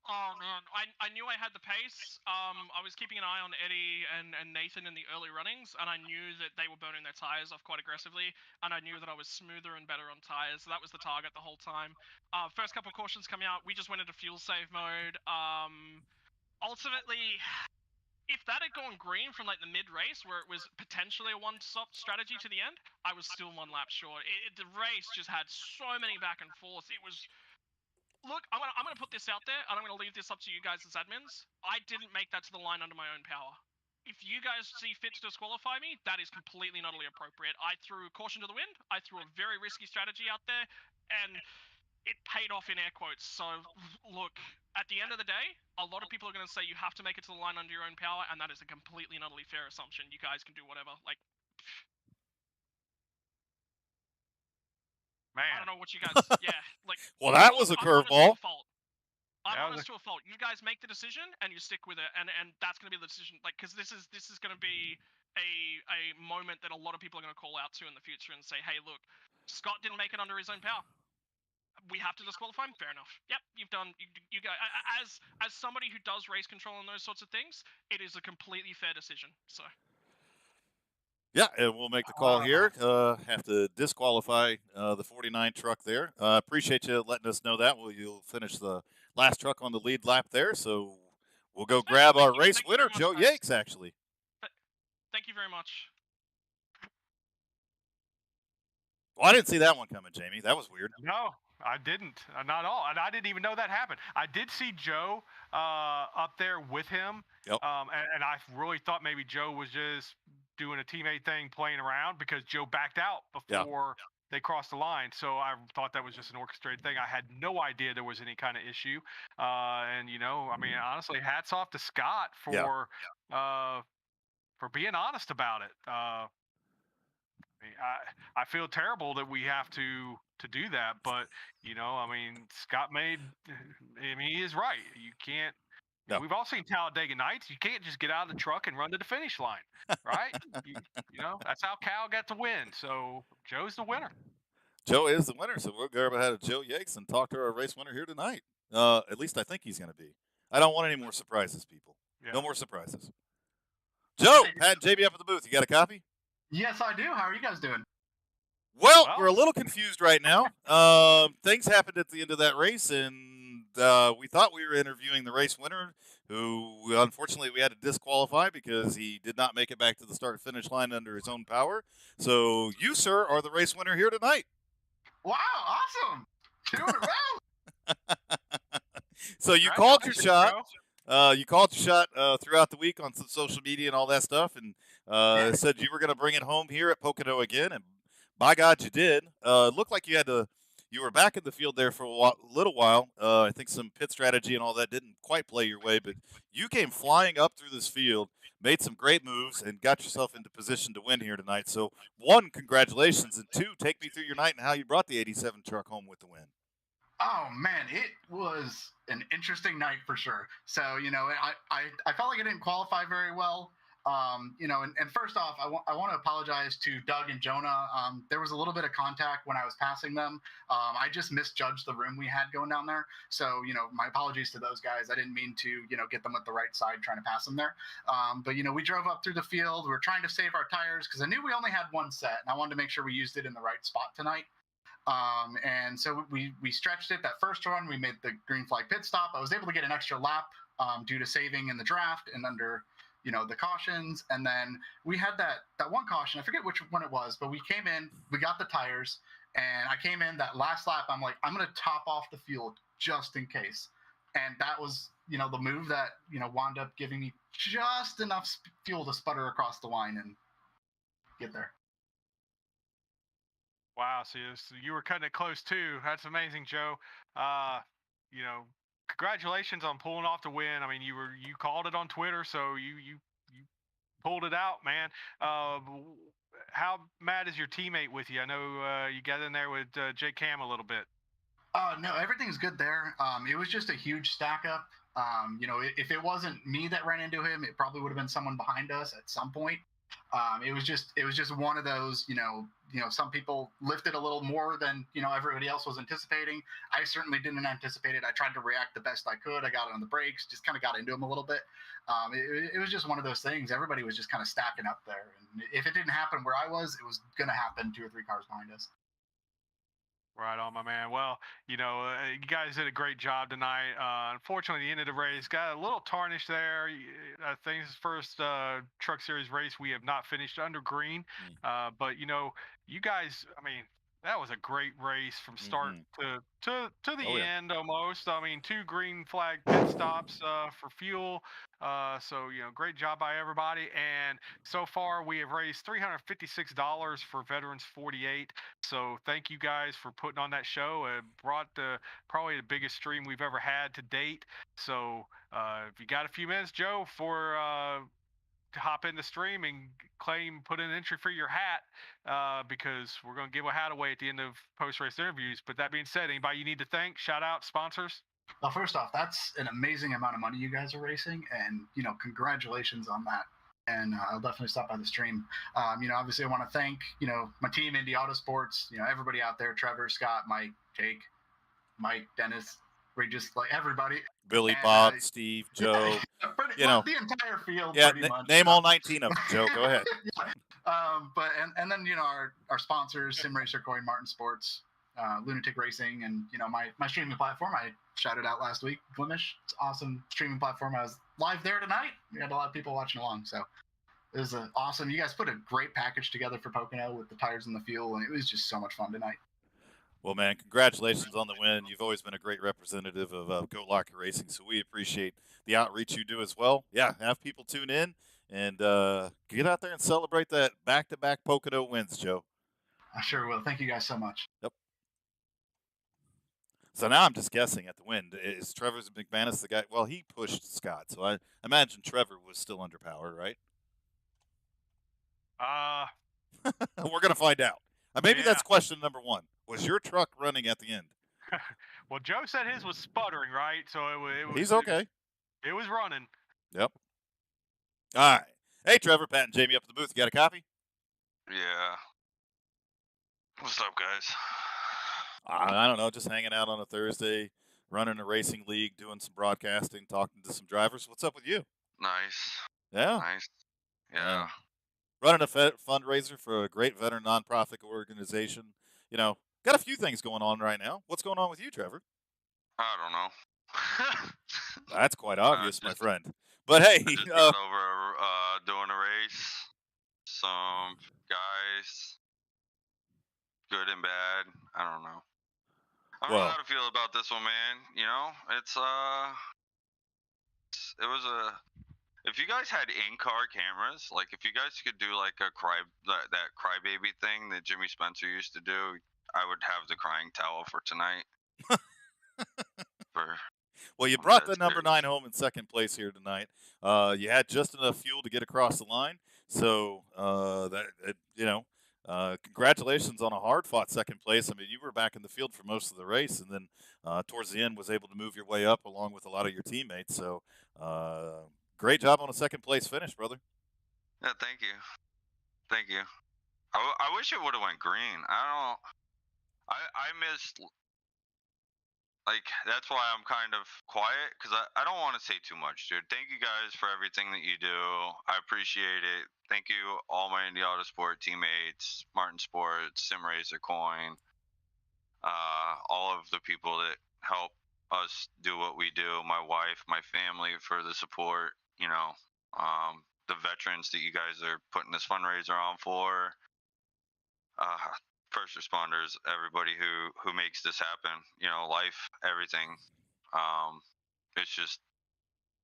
Oh man, I knew I had the pace. I was keeping an eye on Eddie and Nathan in the early runnings, and I knew that they were burning their tires off quite aggressively, and I knew that I was smoother and better on tires. So that was the target the whole time. First couple of cautions coming out, we just went into fuel save mode. Ultimately, if that had gone green from like the mid race, where it was potentially a one-stop strategy to the end, I was still 1 lap short. The race just had so many back and forths. It was. Look, I'm gonna put this out there, and I'm gonna leave this up to you guys as admins. I didn't make that to the line under my own power. If you guys see fit to disqualify me, that is completely not only appropriate. I threw caution to the wind. I threw a very risky strategy out there, and it paid off in air quotes. So, look, at the end of the day, a lot of people are gonna say you have to make it to the line under your own power, and that is a completely and utterly fair assumption. You guys can do whatever. Like, man, I don't know what you guys. Yeah, like. Well, that was a curveball. I'm honest to a fault. You guys make the decision and you stick with it, and that's gonna be the decision. Like, because this is gonna be a moment that a lot of people are gonna call out to in the future and say, hey, look, Scott didn't make it under his own power. We have to disqualify him. Fair enough. Yep, you've done. You guys, as somebody who does race control and those sorts of things, it is a completely fair decision. So. Yeah, and we'll make the call here. Have to disqualify the 49 truck there. Appreciate you letting us know that. You'll finish the last truck on the lead lap there, so we'll go grab our race winner, Joe Yakes, actually. Thank you very much. Well, I didn't see that one coming, Jamie. That was weird. No, I didn't. Not at all. And I didn't even know that happened. I did see Joe up there with him. Yep. And I really thought maybe Joe was just doing a teammate thing, playing around, because Joe backed out before they crossed the line. So I thought that was just an orchestrated thing. I had no idea there was any kind of issue. And, I mean, honestly, hats off to Scott for being honest about it. I feel terrible that we have to do that, but I mean, Scott made. I mean, he is right. You can't. No. We've all seen Talladega Nights. You can't just get out of the truck and run to the finish line, right? That's how Cal got to win. So Joe's the winner. Joe is the winner, so we'll go ahead to Joe Yakes and talk to our race winner here tonight. At least I think he's going to be. I don't want any more surprises, people. Yeah. No more surprises. Joe, Pat and JB up at the booth. You got a copy? Yes, I do. How are you guys doing? Well, we're a little confused right now. Things happened at the end of that race, and we thought we were interviewing the race winner, who unfortunately we had to disqualify because he did not make it back to the start-finish line under his own power. So you, sir, are the race winner here tonight. Wow, awesome. 2 in a row. So you called your shot. You called your shot throughout the week on some social media and all that stuff, and said you were going to bring it home here at Pocono again, and by God, you did. It looked like you were back in the field there for a little while. I think some pit strategy and all that didn't quite play your way, but you came flying up through this field, made some great moves, and got yourself into position to win here tonight. So, one, congratulations, and two, take me through your night and how you brought the 87 truck home with the win. Oh man, it was an interesting night for sure. So I felt like I didn't qualify very well. And first off, I want to apologize to Doug and Jonah. There was a little bit of contact when I was passing them. I just misjudged the room we had going down there. So my apologies to those guys. I didn't mean to get them at the right side trying to pass them there. But we drove up through the field. We were trying to save our tires because I knew we only had one set, and I wanted to make sure we used it in the right spot tonight. And so we stretched it. That first run, we made the green flag pit stop. I was able to get an extra lap due to saving in the draft and under the cautions. And then we had that one caution. I forget which one it was, but we came in, we got the tires, and I came in that last lap. I'm like, I'm going to top off the fuel just in case. And that was the move that wound up giving me just enough fuel to sputter across the line and get there. Wow, so you were cutting it close too. That's amazing, Joe. Congratulations on pulling off the win. I mean, you called it on Twitter, so you pulled it out, man. How mad is your teammate with you? I know you got in there with Jay Cam a little bit. No, everything's good there. It was just a huge stack up. If it wasn't me that ran into him, it probably would have been someone behind us at some point. It was just one of those, some people lifted a little more than, everybody else was anticipating. I certainly didn't anticipate it. I tried to react the best I could. I got on the brakes, just kind of got into them a little bit. It was just one of those things. Everybody was just kind of stacking up there. And if it didn't happen where I was, it was going to happen 2 or 3 cars behind us. Right on, my man. Well, you guys did a great job tonight. Unfortunately, the end of the race got a little tarnished there. I think this is the first Truck Series race we have not finished under green. But, you guys, I mean, that was a great race from start to the end almost. I mean, 2 green flag pit stops for fuel. So, great job by everybody. And so far, we have raised $356 for Veterans 48. So thank you guys for putting on that show. It brought probably the biggest stream we've ever had to date. So if you got a few minutes, Joe, to hop in the stream and put in an entry for your hat, because we're going to give a hat away at the end of post-race interviews. But that being said, anybody you need to thank, shout out, sponsors? Well, first off, that's an amazing amount of money you guys are racing, and congratulations on that. And I'll definitely stop by the stream. Obviously I want to thank my team, Indy Autosports, everybody out there, Trevor, Scott, Mike, Jake, Dennis, just like everybody. Billy, and, Bob, Steve, Joe, the entire field. Yeah, pretty much. Name all 19 of them, Joe. Go ahead. But then our sponsors, Sim Racer, Coin, Martin Sports, Lunatic Racing, and my streaming platform. I shouted out last week, Glimish. It's an awesome streaming platform. I was live there tonight. We had a lot of people watching along, so it was awesome. You guys put a great package together for Pocono with the tires and the fuel, and it was just so much fun tonight. Well, man, congratulations on the win. You've always been a great representative of Goat Locker Racing, so we appreciate the outreach you do as well. Yeah, have people tune in and get out there and celebrate that back-to-back Pocono wins, Joe. I sure will. Thank you guys so much. Yep. So now I'm just guessing at the win. Is Trevor McManus the guy? Well, he pushed Scott, so I imagine Trevor was still under power, right? We're gonna find out. Maybe Yeah. that's question number one. Was your truck running at the end? Well, Joe said his was sputtering, right? So it was He's okay. It was running. Yep. All right. Hey, Trevor, Pat, and Jamie up at the booth. You got a copy? Yeah. What's up, guys? I don't know. Just hanging out on a Thursday, running a racing league, doing some broadcasting, talking to some drivers. What's up with you? Nice. Yeah. Nice. Yeah. Running a fundraiser for a great veteran nonprofit organization. You know, got a few things going on right now. What's going on with you, Trevor? I don't know. That's quite obvious, my friend. But hey, I just got over doing a race. Some guys, good and bad. I don't know. I don't know how to feel about this one, man. You know, it was a. If you guys had in-car cameras, like if you guys could do like that crybaby thing that Jimmy Spencer used to do, I would have the crying towel for tonight. Well, you brought the number 9 home in second place here tonight. You had just enough fuel to get across the line, so congratulations on a hard-fought second place. I mean, you were back in the field for most of the race, and then towards the end was able to move your way up along with a lot of your teammates. So, great job on a second place finish, brother. Yeah, thank you. Thank you. I wish it would have went green. I missed. Like, that's why I'm kind of quiet, because I don't want to say too much, dude. Thank you guys for everything that you do. I appreciate it. Thank you, all my Indy Autosport teammates, Martin Sports, SimRacer Coin, all of the people that help us do what we do, my wife, my family for the support, you know, the veterans that you guys are putting this fundraiser on for. First responders, everybody who makes this happen, you know, life, everything. It's just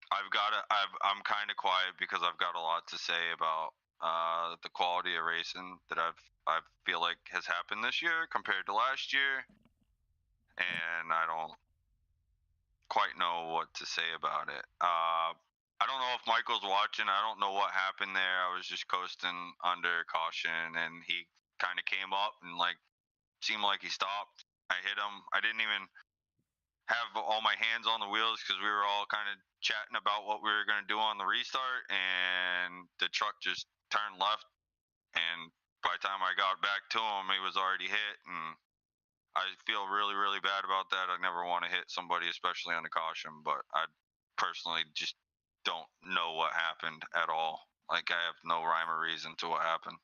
I'm kind of quiet because I've got a lot to say about the quality of racing that I feel like has happened this year compared to last year, and I don't quite know what to say about it. I don't know if Michael's watching. I don't know what happened there. I was just coasting under caution, and he kind of came up and like seemed like he stopped. I hit him. I didn't even have all my hands on the wheels because we were all kind of chatting about what we were going to do on the restart, and the truck just turned left, and by the time I got back to him, he was already hit, and I feel really, really bad about that. I never want to hit somebody, especially on a caution, but I personally just don't know what happened at all. Like, I have no rhyme or reason to what happened.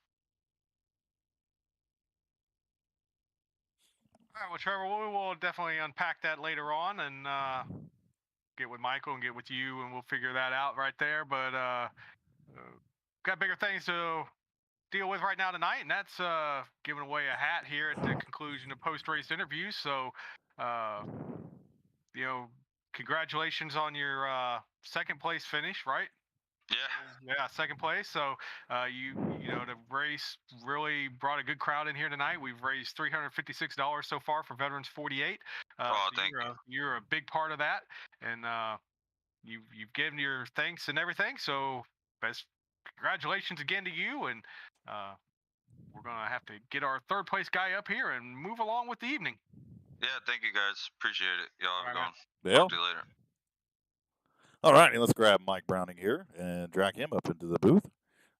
All right, well, Trevor, we will definitely unpack that later on and get with Michael and get with you, and we'll figure that out right there. But got bigger things to deal with right now tonight, and that's giving away a hat here at the conclusion of post-race interviews. So, congratulations on your second place finish, right? Yeah, second place. So the race really brought a good crowd in here tonight. We've raised $356 so far for Veterans 48. Thank you. You're a big part of that, and you've given your thanks and everything. So congratulations again to you, and we're gonna have to get our third place guy up here and move along with the evening. Yeah, thank you guys. Appreciate it. Y'all have a good one. Bill? Talk to you later. All righty, let's grab Mike Browning here and drag him up into the booth.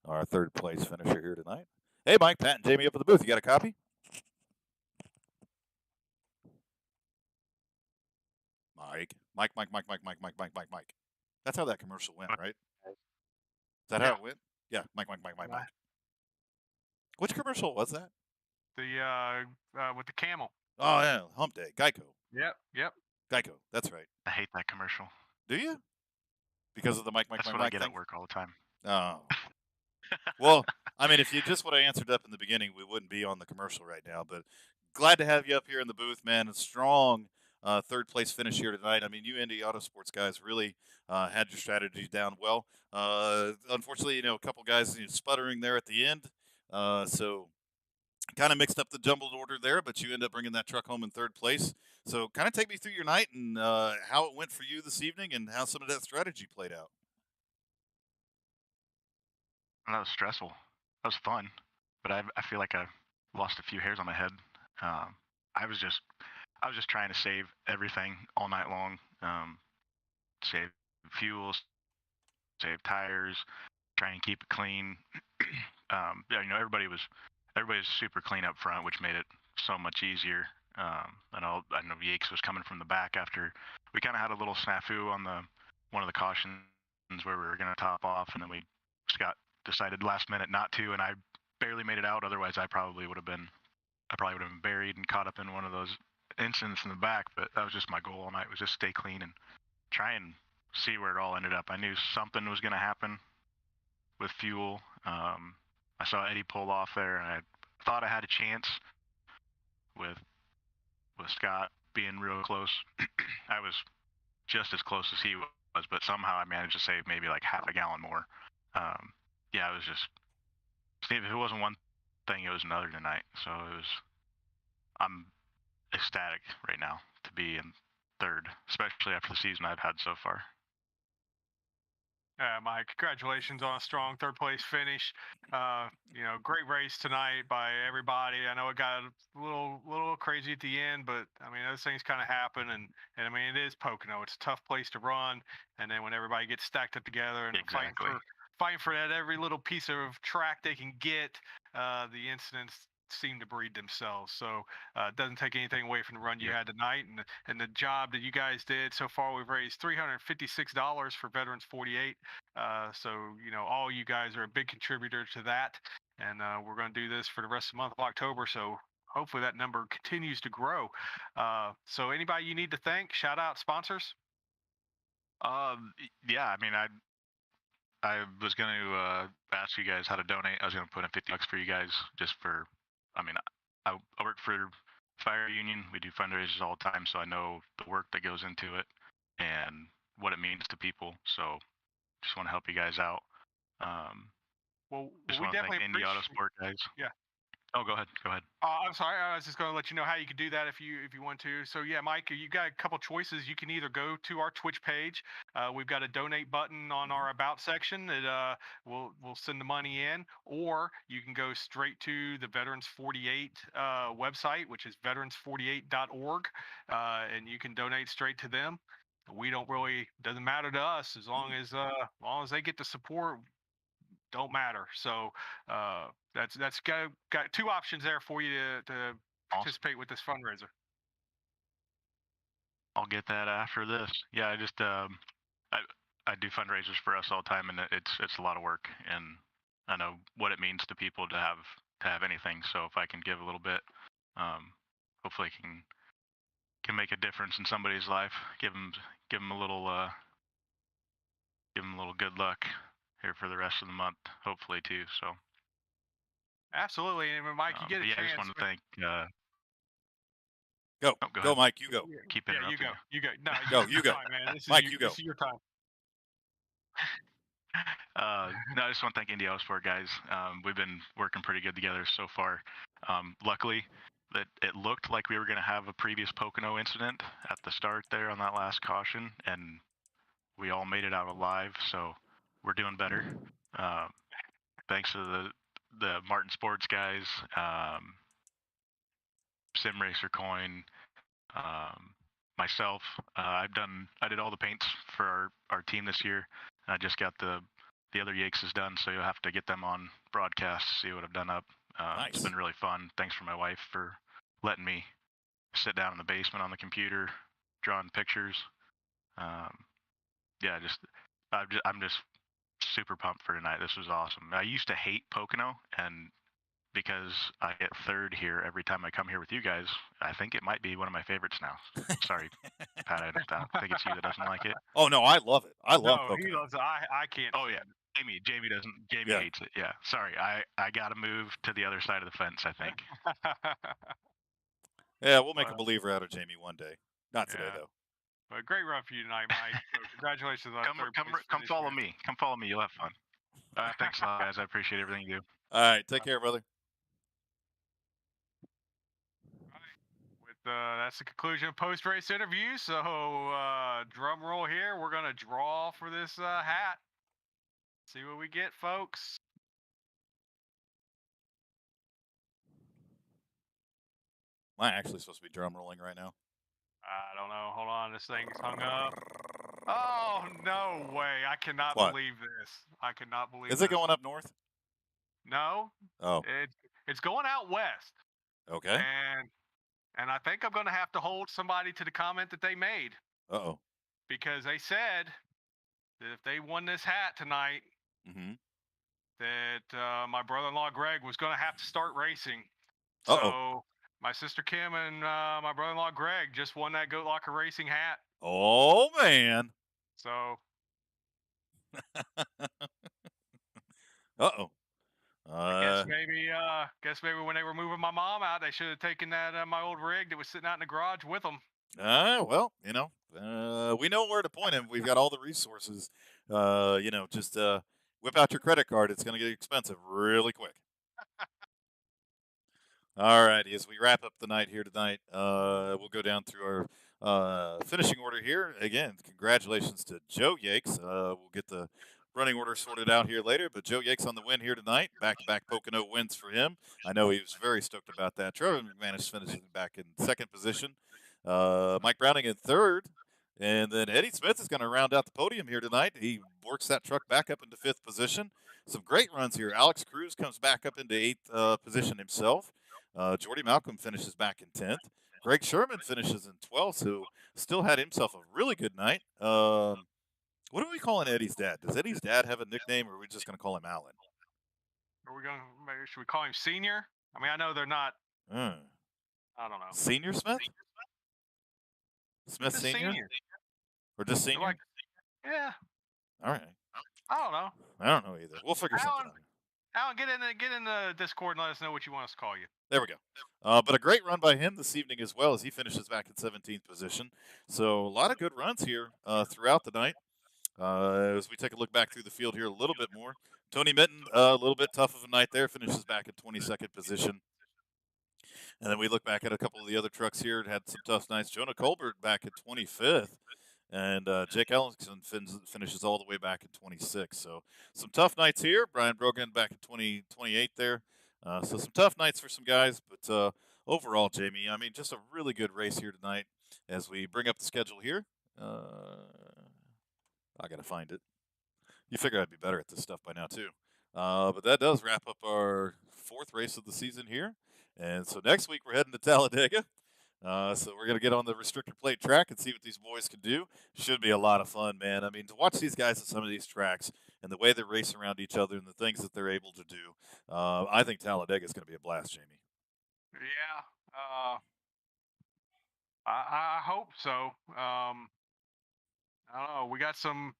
Our third place finisher here tonight. Hey, Mike, Pat, and Jamie up at the booth. You got a copy? Mike. That's how that commercial went, right? Is that how it went? Yeah, Mike. Which commercial was that? The with the camel. Oh, yeah, Hump Day, Geico. Yep. Geico, that's right. I hate that commercial. Do you? Because of the Mike That's what I get at work all the time. Oh. Well, I mean, if you just would have answered up in the beginning, we wouldn't be on the commercial right now. But glad to have you up here in the booth, man. A strong third place finish here tonight. I mean, you Indy Autosports guys really had your strategies down well. Unfortunately, a couple guys sputtering there at the end. So kind of mixed up the jumbled order there, but you end up bringing that truck home in third place. So kind of take me through your night and how it went for you this evening and how some of that strategy played out. That was stressful. That was fun. but I feel like I lost a few hairs on my head. I was just trying to save everything all night long. Save fuel, save tires, try and keep it clean. Yeah, everybody was super clean up front, which made it so much easier. I know Yakes was coming from the back after we kind of had a little snafu on one of the cautions where we were going to top off, and then Scott decided last minute not to, and I barely made it out. Otherwise, I probably would have been buried and caught up in one of those incidents in the back. But that was just my goal all night, was just stay clean and try and see where it all ended up. I knew something was going to happen with fuel. I saw Eddie pull off there, and I thought I had a chance with Scott being real close. I was just as close as he was, but somehow I managed to save maybe like half a gallon more. Yeah, it was just, Steve, if it wasn't one thing, it was another tonight. So I'm ecstatic right now to be in third, especially after the season I've had so far. Mike, congratulations on a strong third place finish. Great race tonight by everybody. I know it got a little crazy at the end, but I mean, those things kind of happen, and I mean, it is Pocono. It's a tough place to run, and then when everybody gets stacked up together and fighting for that every little piece of track they can get, the incidents seem to breed themselves. So it doesn't take anything away from the run you had tonight, and the job that you guys did so far. We've raised $356 for Veterans 48. So all you guys are a big contributor to that, and we're going to do this for the rest of the month of October. So hopefully that number continues to grow. So anybody you need to thank, shout out sponsors. Yeah, I mean, I was going to ask you guys how to donate. I was going to put in $50 for you guys, just for, I mean, I work for Fire Union. We do fundraisers all the time, so I know the work that goes into it and what it means to people. So just want to help you guys out. Well, just we want to thank definitely Indie Autosport guys. Yeah. Oh, go ahead. I'm sorry. I was just going to let you know how you can do that if you want to. So yeah, Mike, you got a couple choices. You can either go to our Twitch page. We've got a donate button on our About section that we'll send the money in, or you can go straight to the Veterans 48 website, which is veterans48.org, and you can donate straight to them. We don't really, doesn't matter to us as long as they get the support. Don't matter. So that's got two options there for you to participate with this fundraiser. I'll get that after this. Yeah, I just I do fundraisers for us all the time, and it's a lot of work, and I know what it means to people to have anything. So if I can give a little bit, hopefully can make a difference in somebody's life. Give them a little good luck here for the rest of the month, hopefully too. So absolutely, and Mike, you get a chance. I just want to thank. Go, Mike. You go. Keep interrupting you go. No, you go. Fine, man. Mike, you go. This is your time. No, I just want to thank Indie Autosport guys. We've been working pretty good together so far. Luckily, that it looked like we were going to have a previous Pocono incident at the start there on that last caution, and we all made it out alive. So we're doing better. Thanks to the Martin Sports guys, Sim Racer Coin, myself. I did all the paints for our team this year. I just got the other Yakeses done, so you'll have to get them on broadcast to see what I've done up. Nice. It's been really fun. Thanks for my wife for letting me sit down in the basement on the computer, drawing pictures. Yeah, I'm just super pumped for tonight. This was awesome. I used to hate Pocono, and because I get third here every time I come here with you guys, I think it might be one of my favorites now. Sorry, Pat, I think it's you that doesn't like it. Oh no, I love it. I love Pocono. He loves it. I can't. Oh yeah, Jamie doesn't. Jamie hates it. Yeah, sorry. I got to move to the other side of the fence, I think. Yeah, we'll make a believer out of Jamie one day. Not today though. But great run for you tonight, Mike. So congratulations on come follow me. Come follow me. You'll have fun. Thanks a lot, guys. I appreciate everything you do. All right, take care, brother. That's the conclusion of post-race interview. So drum roll here. We're going to draw for this hat. See what we get, folks. Am I actually supposed to be drum rolling right now? I don't know. Hold on. This thing's hung up. Oh, no way. I cannot What? believe this. I cannot believe Is this. it going up north? No. Oh, It's going out west. okay. And I think I'm going to have to hold somebody to the comment that they made, Uh-oh. because they said that if they won this hat tonight, Mm-hmm. that my brother-in-law Greg was going to have to start racing. Uh-oh. So my sister Kim and my brother-in-law Greg just won that Goat Locker Racing hat. Oh, man. So Uh-oh. I guess maybe when they were moving my mom out, they should have taken that my old rig that was sitting out in the garage with them. Well, we know where to point him. We've got all the resources. Just whip out your credit card. It's going to get expensive really quick. All righty, as we wrap up the night here tonight, we'll go down through our finishing order here. Again, congratulations to Joe Yakes. We'll get the running order sorted out here later, but Joe Yakes on the win here tonight. Back-to-back Pocono wins for him. I know he was very stoked about that. Trevor McManus finishing back in second position. Mike Browning in third. And then Eddie Smith is going to round out the podium here tonight. He works that truck back up into fifth position. Some great runs here. Alex Cruz comes back up into eighth position himself. Jordy Malcolm finishes back in 10th. Greg Sherman finishes in 12th, who still had himself a really good night. What are we calling Eddie's dad? Does Eddie's dad have a nickname, or are we just going to call him Alan? Should we call him Senior? I mean, I know they're not. I don't know. Senior Smith? Smith Senior? Or just Senior? Yeah. All right. I don't know. I don't know either. We'll figure something out. Alan, get in the Discord and let us know what you want us to call you. There we go. But a great run by him this evening as well, as he finishes back in 17th position. So a lot of good runs here throughout the night. As we take a look back through the field here a little bit more, Tony Mitten, a little bit tough of a night there, finishes back in 22nd position. And then we look back at a couple of the other trucks here. It had some tough nights. Jonah Colbert back at 25th. And Jake Ellingson finishes all the way back in 26. So some tough nights here. Brian Brogan back in 28 there. So some tough nights for some guys. But overall, Jamie, I mean, just a really good race here tonight as we bring up the schedule here. I got to find it. You figure I'd be better at this stuff by now, too. But that does wrap up our fourth race of the season here. And so next week we're heading to Talladega. So we're going to get on the restrictor plate track and see what these boys can do. Should be a lot of fun, man. I mean, to watch these guys at some of these tracks and the way they race around each other and the things that they're able to do, I think Talladega is going to be a blast, Jamie. Yeah. I hope so. I don't know. We got some.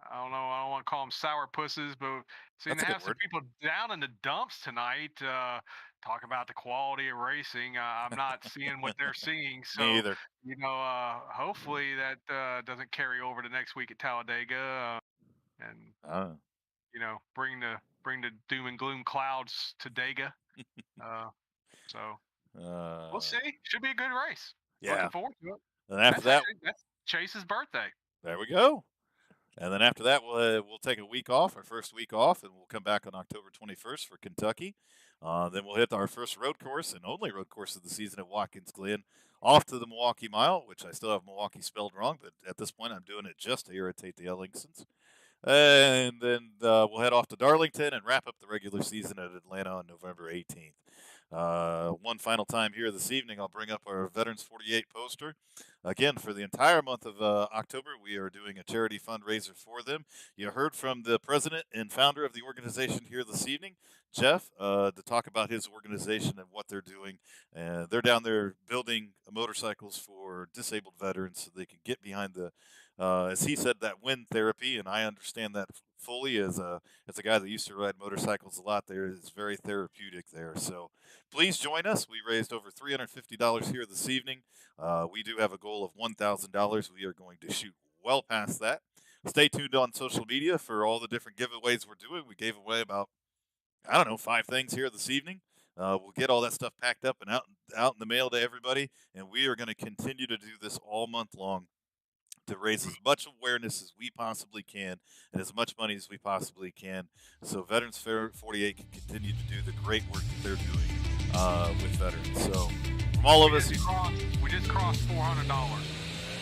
I don't know. I don't want to call them sour pusses, but seem to have some people down in the dumps tonight. Talk about the quality of racing. I'm not seeing what they're seeing. So, Me either. Hopefully that doesn't carry over to next week at Talladega, and bring the doom and gloom clouds to Dega. We'll see. Should be a good race. Yeah. Looking forward to it. And after that's Chase's birthday. There we go. And then after that, we'll take a week off, our first week off, and we'll come back on October 21st for Kentucky. Then we'll hit our first road course and only road course of the season at Watkins Glen, off to the Milwaukee Mile, which I still have Milwaukee spelled wrong, but at this point I'm doing it just to irritate the Ellingsons. And then we'll head off to Darlington and wrap up the regular season at Atlanta on November 18th. One final time here this evening, I'll bring up our Veterans 48 poster. Again, for the entire month of October, we are doing a charity fundraiser for them. You heard from the president and founder of the organization here this evening, Jeff, to talk about his organization and what they're doing. They're down there building motorcycles for disabled veterans so they can get behind the, as he said, that wind therapy, and I understand that fully as a guy that used to ride motorcycles a lot. There is very therapeutic there. So please join us. We raised over $350 here this evening. We do have a goal of $1,000. We are going to shoot well past that. Stay tuned on social media for all the different giveaways we're doing. We gave away about, 5 things here this evening. We'll get all that stuff packed up and out in the mail to everybody, and we are going to continue to do this all month long to raise as much awareness as we possibly can and as much money as we possibly can so Veterans 48 can continue to do the great work that they're doing with veterans. So from all of us, We just crossed $400,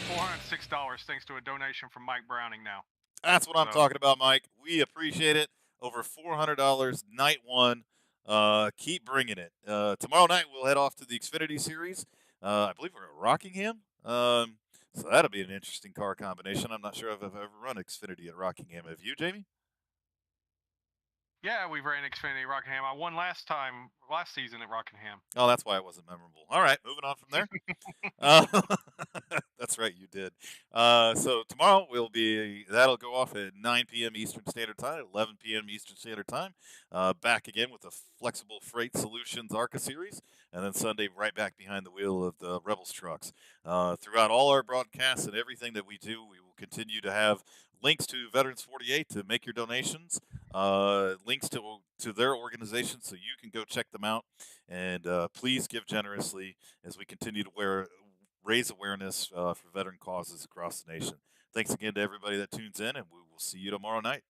$406 thanks to a donation from Mike Browning. Now that's what I'm So- talking about, Mike. We appreciate it. Over $400 night one. Keep bringing it. Tomorrow night we'll head off to the Xfinity Series. I believe we're at Rockingham. So that'll be an interesting car combination. I'm not sure if I've ever run Xfinity at Rockingham. Have you, Jamie? Yeah, we ran Xfinity Rockingham. I won last season at Rockingham. Oh, that's why it wasn't memorable. All right, moving on from there. Uh, that's right, you did. So tomorrow that'll go off at 9 p.m. Eastern Standard Time, 11 p.m. Eastern Standard Time. Back again with the Flexible Freight Solutions ARCA series, and then Sunday right back behind the wheel of the Rebels trucks. Throughout all our broadcasts and everything that we do, we will continue to have links to Veterans 48 to make your donations, links to their organization so you can go check them out, and please give generously as we continue to raise awareness for veteran causes across the nation. Thanks again to everybody that tunes in, and we will see you tomorrow night.